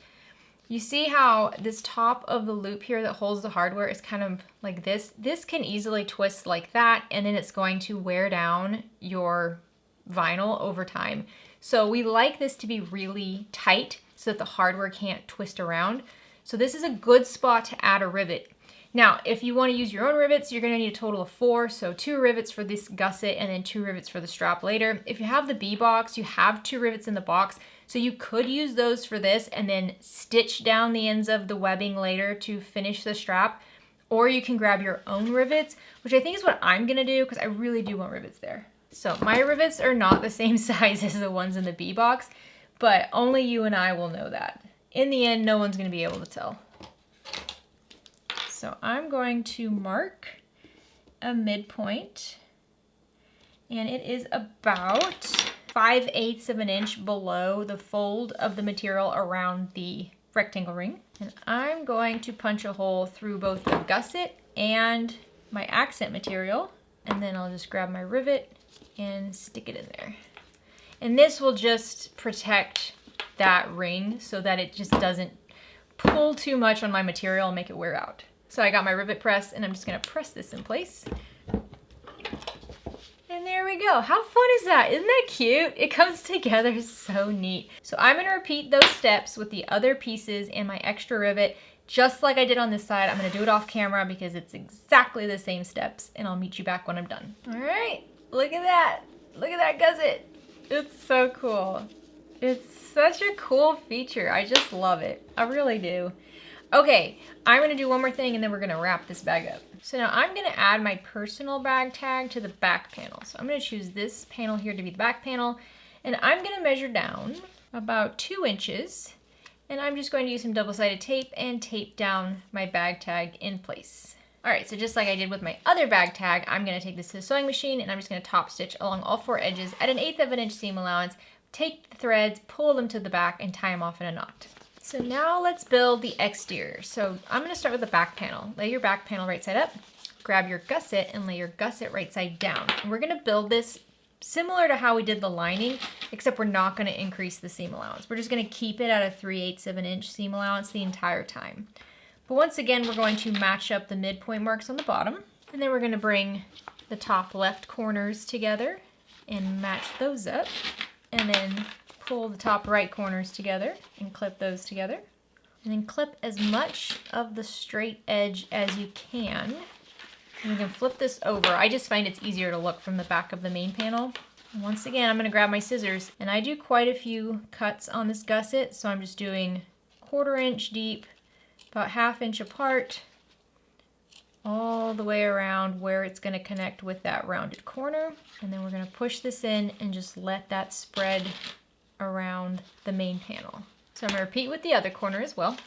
You see how this top of the loop here that holds the hardware is kind of like this? This can easily twist like that, and then it's going to wear down your vinyl over time. So we like this to be really tight so that the hardware can't twist around. So this is a good spot to add a rivet. Now, if you want to use your own rivets, you're going to need a total of 4. So 2 rivets for this gusset and then 2 rivets for the strap later. If you have the B box, you have 2 rivets in the box. So you could use those for this and then stitch down the ends of the webbing later to finish the strap. Or you can grab your own rivets, which I think is what I'm going to do because I really do want rivets there. So my rivets are not the same size as the ones in the B box, but only you and I will know that. In the end, no one's going to be able to tell. So I'm going to mark a midpoint, and it is about 5/8 of an inch below the fold of the material around the rectangle ring. And I'm going to punch a hole through both the gusset and my accent material. And then I'll just grab my rivet and stick it in there. And this will just protect that ring so that it just doesn't pull too much on my material and make it wear out. So I got my rivet press and I'm just gonna press this in place. And there we go. How fun is that? Isn't that cute? It comes together so neat. So I'm gonna repeat those steps with the other pieces and my extra rivet, just like I did on this side. I'm gonna do it off camera because it's exactly the same steps, and I'll meet you back when I'm done. All right, look at that. Look at that gusset. It's so cool. It's such a cool feature. I just love it. I really do. Okay, I'm gonna do one more thing and then we're gonna wrap this bag up. So now I'm gonna add my personal bag tag to the back panel. So I'm gonna choose this panel here to be the back panel, and I'm gonna measure down about 2 inches, and I'm just going to use some double-sided tape and tape down my bag tag in place. All right, so just like I did with my other bag tag, I'm gonna take this to the sewing machine and I'm just gonna top stitch along all 4 edges at 1/8 of an inch seam allowance, take the threads, pull them to the back, and tie them off in a knot. So now let's build the exterior. So I'm gonna start with the back panel. Lay your back panel right side up, grab your gusset and lay your gusset right side down. And we're gonna build this similar to how we did the lining, except we're not gonna increase the seam allowance. We're just gonna keep it at a 3/8 of an inch seam allowance the entire time. But once again, we're going to match up the midpoint marks on the bottom, and then we're gonna bring the top left corners together and match those up, and then pull the top right corners together and clip those together. And then clip as much of the straight edge as you can. And you can flip this over. I just find it's easier to look from the back of the main panel. And once again, I'm gonna grab my scissors, and I do quite a few cuts on this gusset, so I'm just doing 1/4 inch deep, about 1/2 inch apart, all the way around where it's gonna connect with that rounded corner. And then we're gonna push this in and just let that spread around the main panel. So I'm gonna repeat with the other corner as well.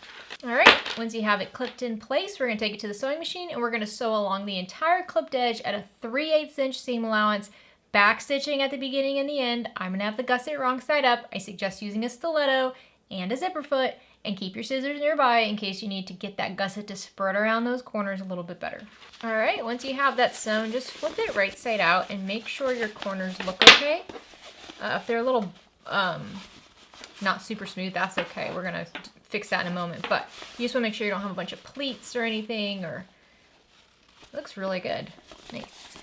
All right, once you have it clipped in place, we're gonna take it to the sewing machine and we're gonna sew along the entire clipped edge at a 3/8 inch seam allowance, back stitching at the beginning and the end. I'm gonna have the gusset wrong side up. I suggest using a stiletto and a zipper foot, and keep your scissors nearby in case you need to get that gusset to spread around those corners a little bit better. All right, once you have that sewn, just flip it right side out and make sure your corners look okay. If they're a little not super smooth, that's okay. We're gonna fix that in a moment, but you just wanna make sure you don't have a bunch of pleats or anything, or it looks really good. Nice.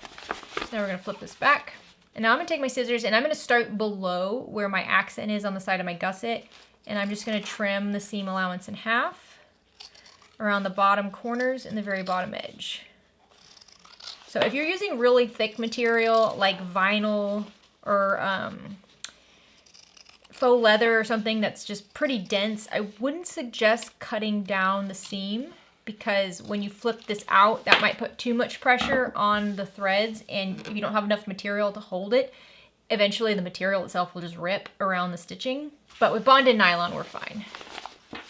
So now we're gonna flip this back. And now I'm gonna take my scissors and I'm gonna start below where my accent is on the side of my gusset, and I'm just gonna trim the seam allowance in half around the bottom corners and the very bottom edge. So if you're using really thick material like vinyl or faux leather or something that's just pretty dense, I wouldn't suggest cutting down the seam, because when you flip this out, that might put too much pressure on the threads, and if you don't have enough material to hold it, eventually the material itself will just rip around the stitching. But with bonded nylon, we're fine.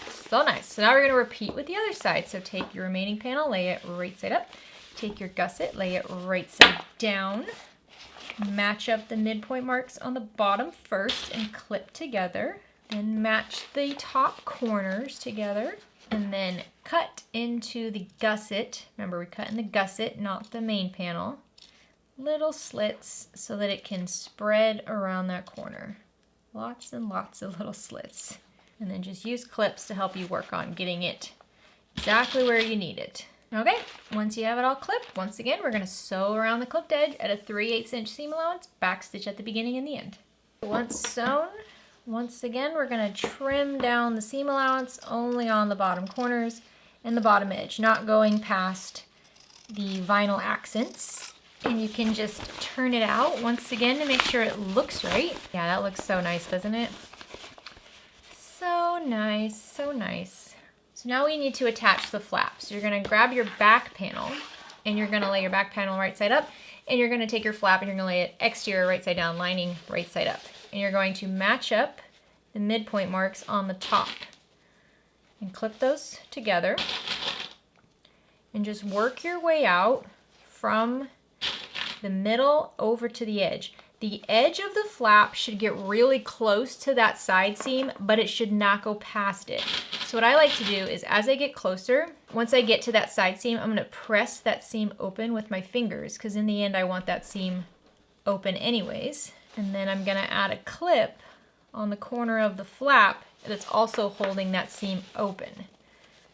So nice. So now we're gonna repeat with the other side. So take your remaining panel, lay it right side up. Take your gusset, lay it right side down. Match up the midpoint marks on the bottom first and clip together. Then match the top corners together. And then cut into the gusset. Remember, we cut in the gusset, not the main panel. Little slits so that it can spread around that corner. Lots and lots of little slits. And then just use clips to help you work on getting it exactly where you need it. Okay, once you have it all clipped, once again, we're gonna sew around the clipped edge at a 3/8 inch seam allowance, back stitch at the beginning and the end. Once sewn, once again, we're gonna trim down the seam allowance only on the bottom corners and the bottom edge, not going past the vinyl accents. And you can just turn it out once again to make sure it looks right. Yeah, that looks so nice, doesn't it? So nice, so nice. So now we need to attach the flap. So you're gonna grab your back panel and you're gonna lay your back panel right side up, and you're gonna take your flap and you're gonna lay it exterior right side down, lining right side up. And you're going to match up the midpoint marks on the top and clip those together and just work your way out from the middle over to the edge. The edge of the flap should get really close to that side seam, but it should not go past it. So what I like to do is as I get closer, once I get to that side seam, I'm gonna press that seam open with my fingers, because in the end I want that seam open anyways. And then I'm gonna add a clip on the corner of the flap that's also holding that seam open.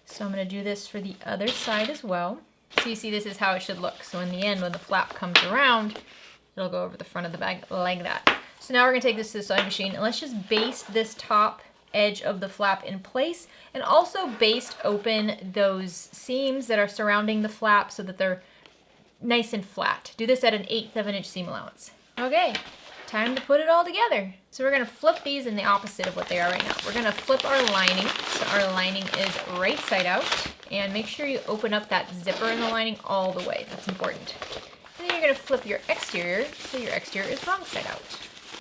So I'm gonna do this for the other side as well. So you see, this is how it should look. So in the end, when the flap comes around, it'll go over the front of the bag like that. So now we're gonna take this to the sewing machine, and let's just baste this top edge of the flap in place, and also baste open those seams that are surrounding the flap so that they're nice and flat. Do this at an 1/8 of an inch seam allowance. Okay, time to put it all together. So we're gonna flip these in the opposite of what they are right now. We're gonna flip our lining, so our lining is right side out, and make sure you open up that zipper in the lining all the way. That's important. And then you're gonna flip your exterior, so your exterior is wrong side out.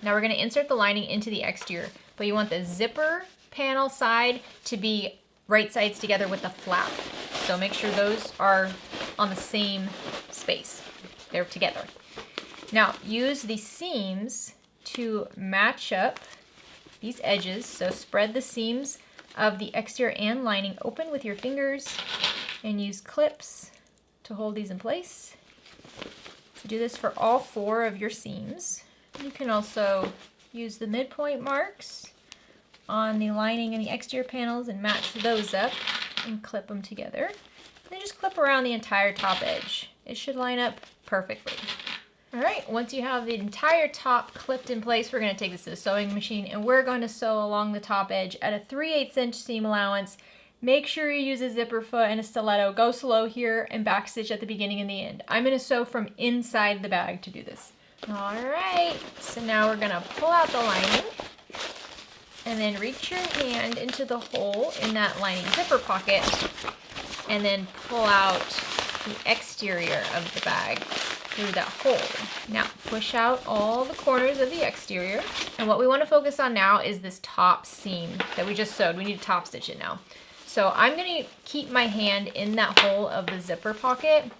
Now we're gonna insert the lining into the exterior, but you want the zipper panel side to be right sides together with the flap. So make sure those are on the same space. They're together. Now use the seams to match up these edges. So spread the seams of the exterior and lining open with your fingers and use clips to hold these in place. So do this for all 4 of your seams. You can also use the midpoint marks on the lining and the exterior panels and match those up and clip them together. Then just clip around the entire top edge. It should line up perfectly. All right, once you have the entire top clipped in place, we're gonna take this to the sewing machine and we're going to sew along the top edge at a 3/8 inch seam allowance. Make sure you use a zipper foot and a stiletto. Go slow here and backstitch at the beginning and the end. I'm gonna sew from inside the bag to do this. All right, so now we're gonna pull out the lining and then reach your hand into the hole in that lining zipper pocket and then pull out the exterior of the bag through that hole. Now push out all the corners of the exterior, and what we want to focus on now is this top seam that we just sewed. We need to top stitch it now. So I'm going to keep my hand in that hole of the zipper pocket,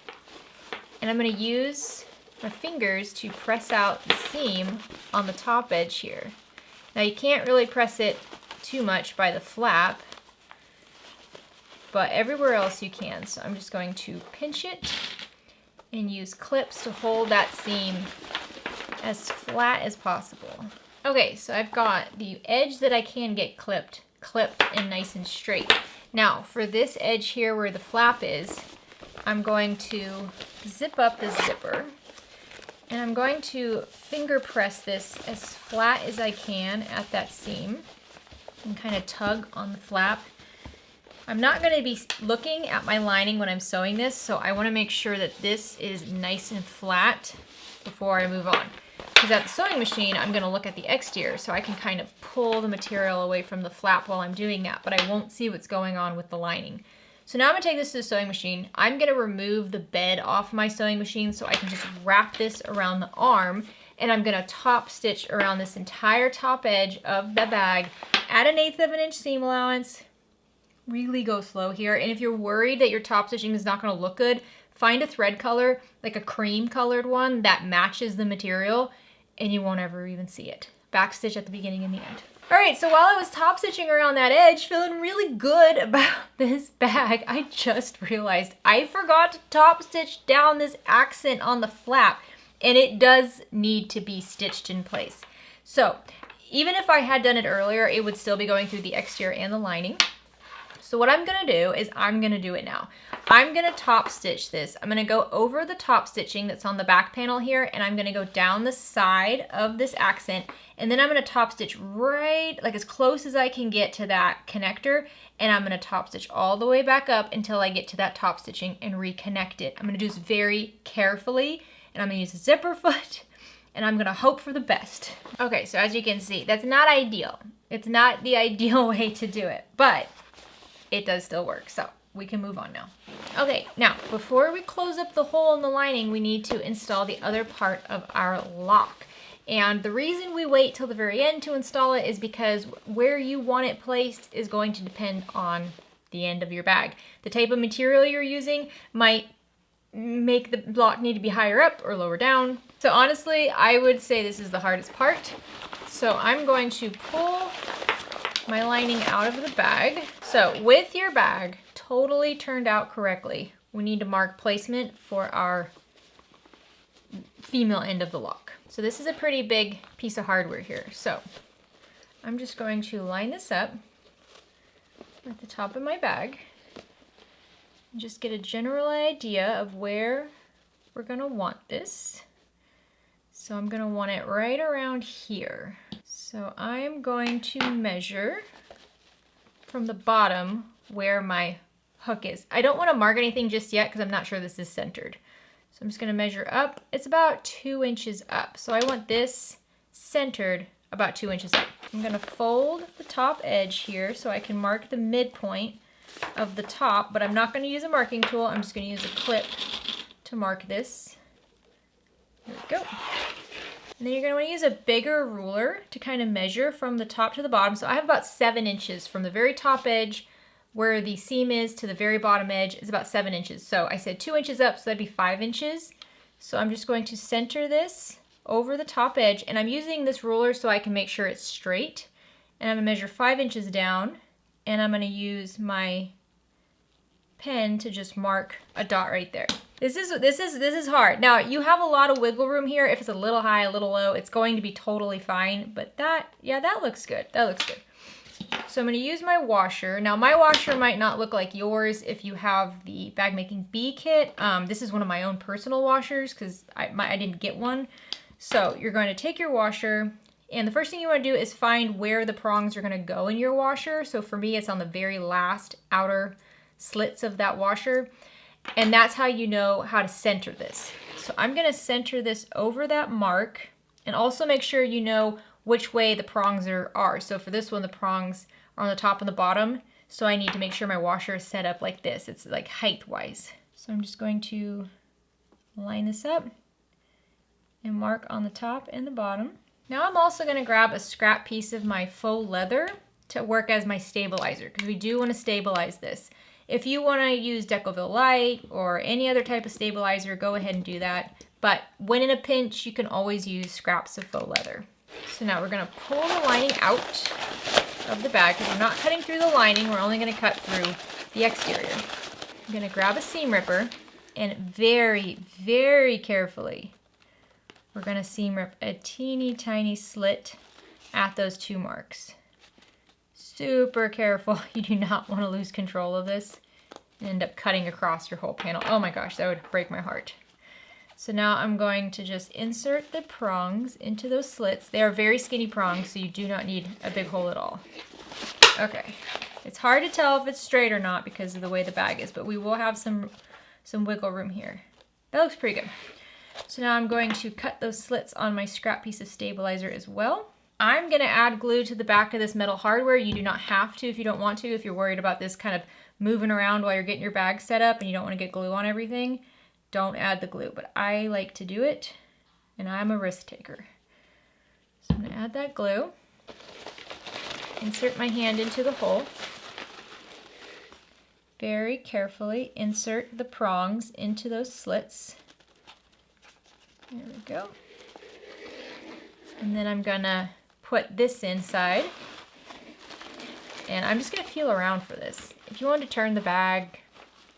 and I'm going to use my fingers to press out the seam on the top edge here. Now you can't really press it too much by the flap, but everywhere else you can. So I'm just going to pinch it and use clips to hold that seam as flat as possible. Okay, so I've got the edge that I can get clipped and nice and straight. Now for this edge here where the flap is, I'm going to zip up the zipper and I'm going to finger press this as flat as I can at that seam and kind of tug on the flap. I'm not going to be looking at my lining when I'm sewing this, so I want to make sure that this is nice and flat before I move on. Because at the sewing machine, I'm going to look at the exterior, so I can kind of pull the material away from the flap while I'm doing that, but I won't see what's going on with the lining. So now I'm going to take this to the sewing machine. I'm going to remove the bed off my sewing machine so I can just wrap this around the arm, and I'm going to top stitch around this entire top edge of the bag at an 1/8 of an inch seam allowance. Really go slow here, and if you're worried that your top stitching is not going to look good, find a thread color, like a cream colored one that matches the material, and you won't ever even see it. Backstitch at the beginning and the end. All right, so while I was top stitching around that edge, feeling really good about this bag, I just realized I forgot to top stitch down this accent on the flap, and it does need to be stitched in place. So even if I had done it earlier, it would still be going through the exterior and the lining. So what I'm gonna do is I'm gonna do it now. I'm gonna top stitch this. I'm gonna go over the top stitching that's on the back panel here, and I'm gonna go down the side of this accent, and then I'm gonna top stitch right, like as close as I can get to that connector, and I'm gonna top stitch all the way back up until I get to that top stitching and reconnect it. I'm gonna do this very carefully, and I'm gonna use a zipper foot, and I'm gonna hope for the best. Okay, so as you can see, that's not ideal. It's not the ideal way to do it, but it does still work, so we can move on now. Okay, now before we close up the hole in the lining, we need to install the other part of our lock. And the reason we wait till the very end to install it is because where you want it placed is going to depend on the end of your bag. The type of material you're using might make the block need to be higher up or lower down. So honestly, I would say this is the hardest part. So I'm going to pull my lining out of the bag. So with your bag totally turned out correctly, we need to mark placement for our female end of the lock. So this is a pretty big piece of hardware here. So I'm just going to line this up at the top of my bag and just get a general idea of where we're gonna want this. So I'm gonna want it right around here. So I'm going to measure from the bottom where my hook is. I don't want to mark anything just yet because I'm not sure this is centered. So I'm just going to measure up. It's about 2 inches up. So I want this centered about 2 inches up. I'm going to fold the top edge here so I can mark the midpoint of the top, but I'm not going to use a marking tool. I'm just going to use a clip to mark this. There we go. And then you're going to want to use a bigger ruler to kind of measure from the top to the bottom. So I have about 7 inches from the very top edge where the seam is to the very bottom edge is about 7 inches. So I said 2 inches up, so that'd be 5 inches. So I'm just going to center this over the top edge, and I'm using this ruler so I can make sure it's straight. And I'm going to measure 5 inches down, and I'm going to use my pen to just mark a dot right there. This is hard. Now you have a lot of wiggle room here. If it's a little high, a little low, it's going to be totally fine. But that looks good. That looks good. So I'm going to use my washer. Now my washer might not look like yours if you have the Bag Making Bee kit. This is one of my own personal washers because I didn't get one. So you're going to take your washer, and the first thing you want to do is find where the prongs are going to go in your washer. So for me, it's on the very last outer slits of that washer. And that's how you know how to center this. So I'm going to center this over that mark, and also make sure you know which way the prongs are. So for this one, the prongs are on the top and the bottom. So I need to make sure my washer is set up like this. It's like height-wise. So I'm just going to line this up and mark on the top and the bottom. Now I'm also going to grab a scrap piece of my faux leather to work as my stabilizer, because we do want to stabilize this. If you want to use Decovil Light or any other type of stabilizer, go ahead and do that. But when in a pinch, you can always use scraps of faux leather. So now we're going to pull the lining out of the bag, because we're not cutting through the lining. We're only going to cut through the exterior. I'm going to grab a seam ripper, and very, very carefully, we're going to seam rip a teeny tiny slit at those 2 marks. Super careful. You do not want to lose control of this and end up cutting across your whole panel. Oh my gosh, that would break my heart. So now I'm going to just insert the prongs into those slits. They are very skinny prongs, so you do not need a big hole at all. Okay, it's hard to tell if it's straight or not because of the way the bag is, but we will have some wiggle room here. That looks pretty good. So now I'm going to cut those slits on my scrap piece of stabilizer as well. I'm going to add glue to the back of this metal hardware. You do not have to if you don't want to. If you're worried about this kind of moving around while you're getting your bag set up and you don't want to get glue on everything, don't add the glue. But I like to do it, and I'm a risk taker. So I'm going to add that glue. Insert my hand into the hole. Very carefully insert the prongs into those slits. There we go. And then I'm going to put this inside, and I'm just going to feel around for this. If you wanted to turn the bag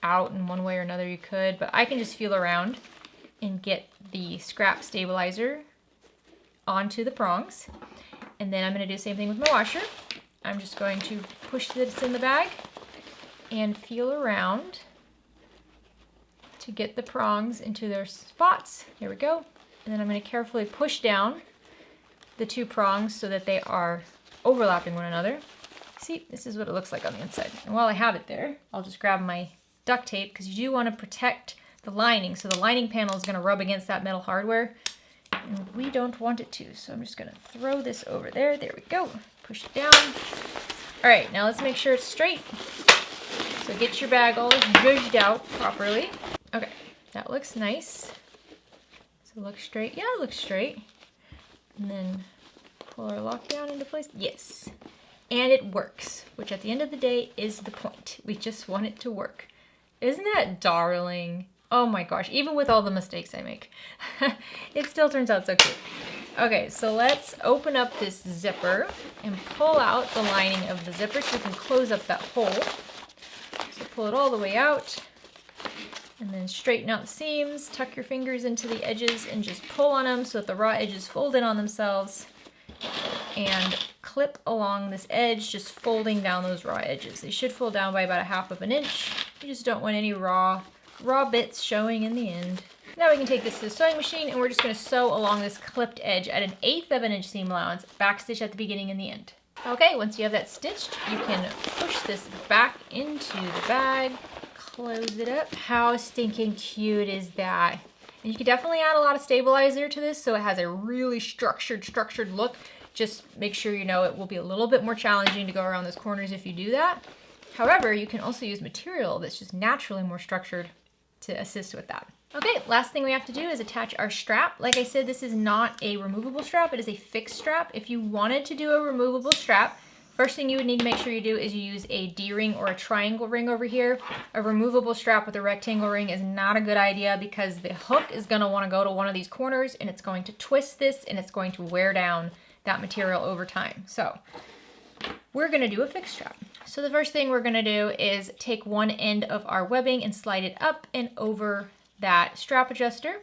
out in one way or another, you could, but I can just feel around and get the scrap stabilizer onto the prongs. And then I'm going to do the same thing with my washer. I'm just going to push this in the bag and feel around to get the prongs into their spots. There we go. And then I'm going to carefully push down the 2 prongs so that they are overlapping one another. See, this is what it looks like on the inside. And while I have it there, I'll just grab my duct tape, because you do want to protect the lining. So the lining panel is going to rub against that metal hardware, and we don't want it to. So I'm just going to throw this over there. There we go. Push it down. All right, now let's make sure it's straight. So get your bag all zhuzhed out properly. Okay, that looks nice. So it looks straight. Yeah, it looks straight. And then pull our lock down into place. Yes. And it works, which at the end of the day is the point. We just want it to work. Isn't that darling? Oh my gosh, even with all the mistakes I make, it still turns out so cute. Okay, so let's open up this zipper and pull out the lining of the zipper so we can close up that hole. So pull it all the way out and then straighten out the seams, tuck your fingers into the edges and just pull on them so that the raw edges fold in on themselves, and clip along this edge, just folding down those raw edges. They should fold down by about 1/2 inch. You just don't want any raw bits showing in the end. Now we can take this to the sewing machine and we're just going to sew along this clipped edge at 1/8 inch seam allowance, backstitch at the beginning and the end. Okay, once you have that stitched, you can push this back into the bag, close it up. How stinking cute is that? And you can definitely add a lot of stabilizer to this so it has a really structured look. Just make sure you know it will be a little bit more challenging to go around those corners if you do that. However, you can also use material that's just naturally more structured to assist with that. Okay, last thing we have to do is attach our strap. Like I said, this is not a removable strap, it is a fixed strap. If you wanted to do a removable strap, first thing you would need to make sure you do is you use a D-ring or a triangle ring over here. A removable strap with a rectangle ring is not a good idea because the hook is going to want to go to one of these corners and it's going to twist this and it's going to wear down that material over time. So we're going to do a fixed strap. So the first thing we're going to do is take one end of our webbing and slide it up and over that strap adjuster.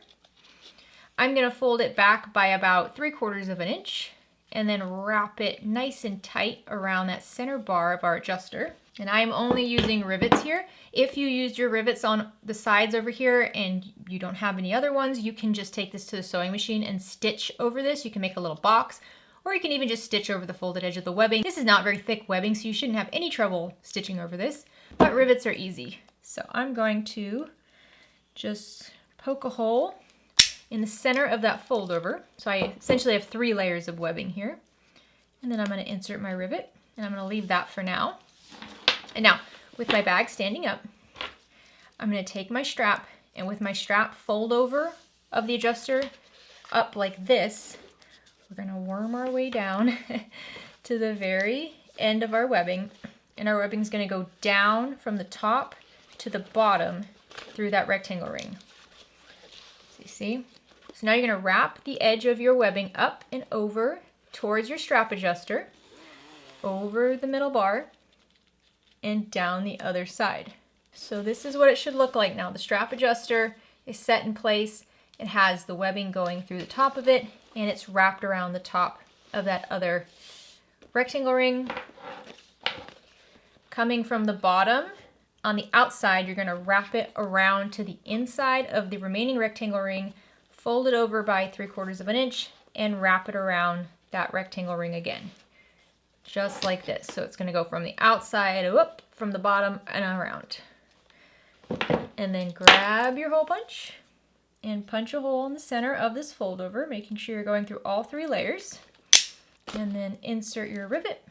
I'm going to fold it back by about 3/4 inch and then wrap it nice and tight around that center bar of our adjuster. And I'm only using rivets here. If you used your rivets on the sides over here and you don't have any other ones, you can just take this to the sewing machine and stitch over this. You can make a little box, or you can even just stitch over the folded edge of the webbing. This is not very thick webbing, so you shouldn't have any trouble stitching over this, but rivets are easy. So I'm going to just poke a hole in the center of that fold over. So I essentially have 3 layers of webbing here. And then I'm going to insert my rivet, and I'm going to leave that for now. And now, with my bag standing up, I'm going to take my strap, and with my strap fold over of the adjuster up like this, we're going to worm our way down to the very end of our webbing. And our webbing is going to go down from the top to the bottom through that rectangle ring. So you see? So now you're going to wrap the edge of your webbing up and over towards your strap adjuster, over the middle bar, and down the other side. So this is what it should look like now. The strap adjuster is set in place. It has the webbing going through the top of it, and it's wrapped around the top of that other rectangle ring. Coming from the bottom, on the outside, you're going to wrap it around to the inside of the remaining rectangle ring, fold it over by 3/4 inch, and wrap it around that rectangle ring again. Just like this. So it's going to go from the outside, whoop, from the bottom and around. And then grab your hole punch and punch a hole in the center of this fold over, making sure you're going through all 3 layers. And then insert your rivet.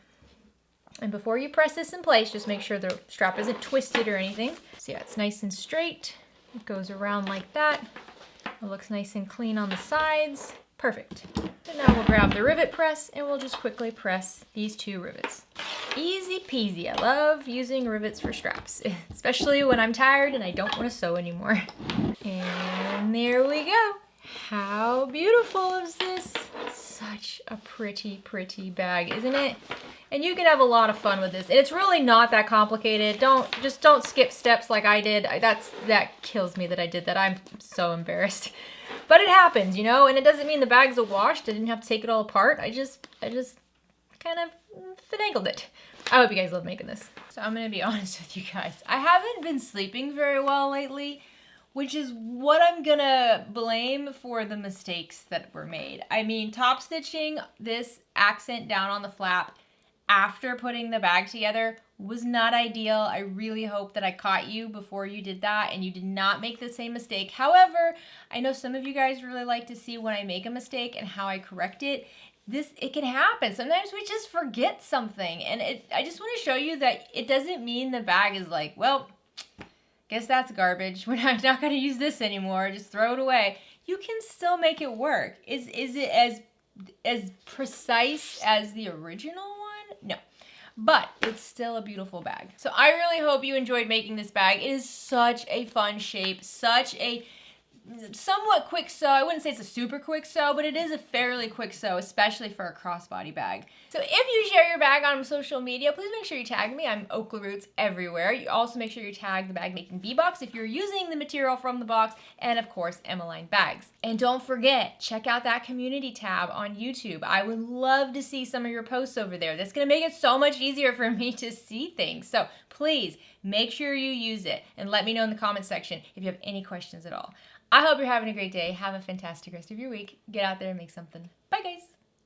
And before you press this in place, just make sure the strap isn't twisted or anything. So yeah, it's nice and straight. It goes around like that. It looks nice and clean on the sides. Perfect. And now we'll grab the rivet press and we'll just quickly press these 2 rivets. Easy peasy. I love using rivets for straps, especially when I'm tired and I don't want to sew anymore. And there we go. How beautiful is this? Such a pretty bag, isn't it? And you can have a lot of fun with this. And it's really not that complicated. Don't skip steps like I did. That kills me that I did that. I'm so embarrassed. But it happens, you know, and it doesn't mean the bag's a wash. I didn't have to take it all apart. I just kind of finagled it. I hope you guys love making this. So I'm gonna be honest with you guys. I haven't been sleeping very well lately, which is what I'm gonna blame for the mistakes that were made. I mean, top stitching this accent down on the flap after putting the bag together was not ideal. I really hope that I caught you before you did that and you did not make the same mistake. However, I know some of you guys really like to see when I make a mistake and how I correct it. It can happen. Sometimes we just forget something, and I just want to show you that it doesn't mean the bag is like, well, guess that's garbage. We're not going to use this anymore. Just throw it away. You can still make it work. Is it as precise as the original one? No. But it's still a beautiful bag. So I really hope you enjoyed making this bag. It is such a fun shape, such a somewhat quick sew. I wouldn't say it's a super quick sew, but it is a fairly quick sew, especially for a crossbody bag. So if you share your bag on social media, please make sure you tag me. I'm OklaRoots everywhere. You also make sure you tag the Bag Making Bee box if you're using the material from the box, and of course, Emmaline bags. And don't forget, check out that community tab on YouTube. I would love to see some of your posts over there. That's gonna make it so much easier for me to see things. So please make sure you use it and let me know in the comment section if you have any questions at all. I hope you're having a great day. Have a fantastic rest of your week. Get out there and make something. Bye, guys.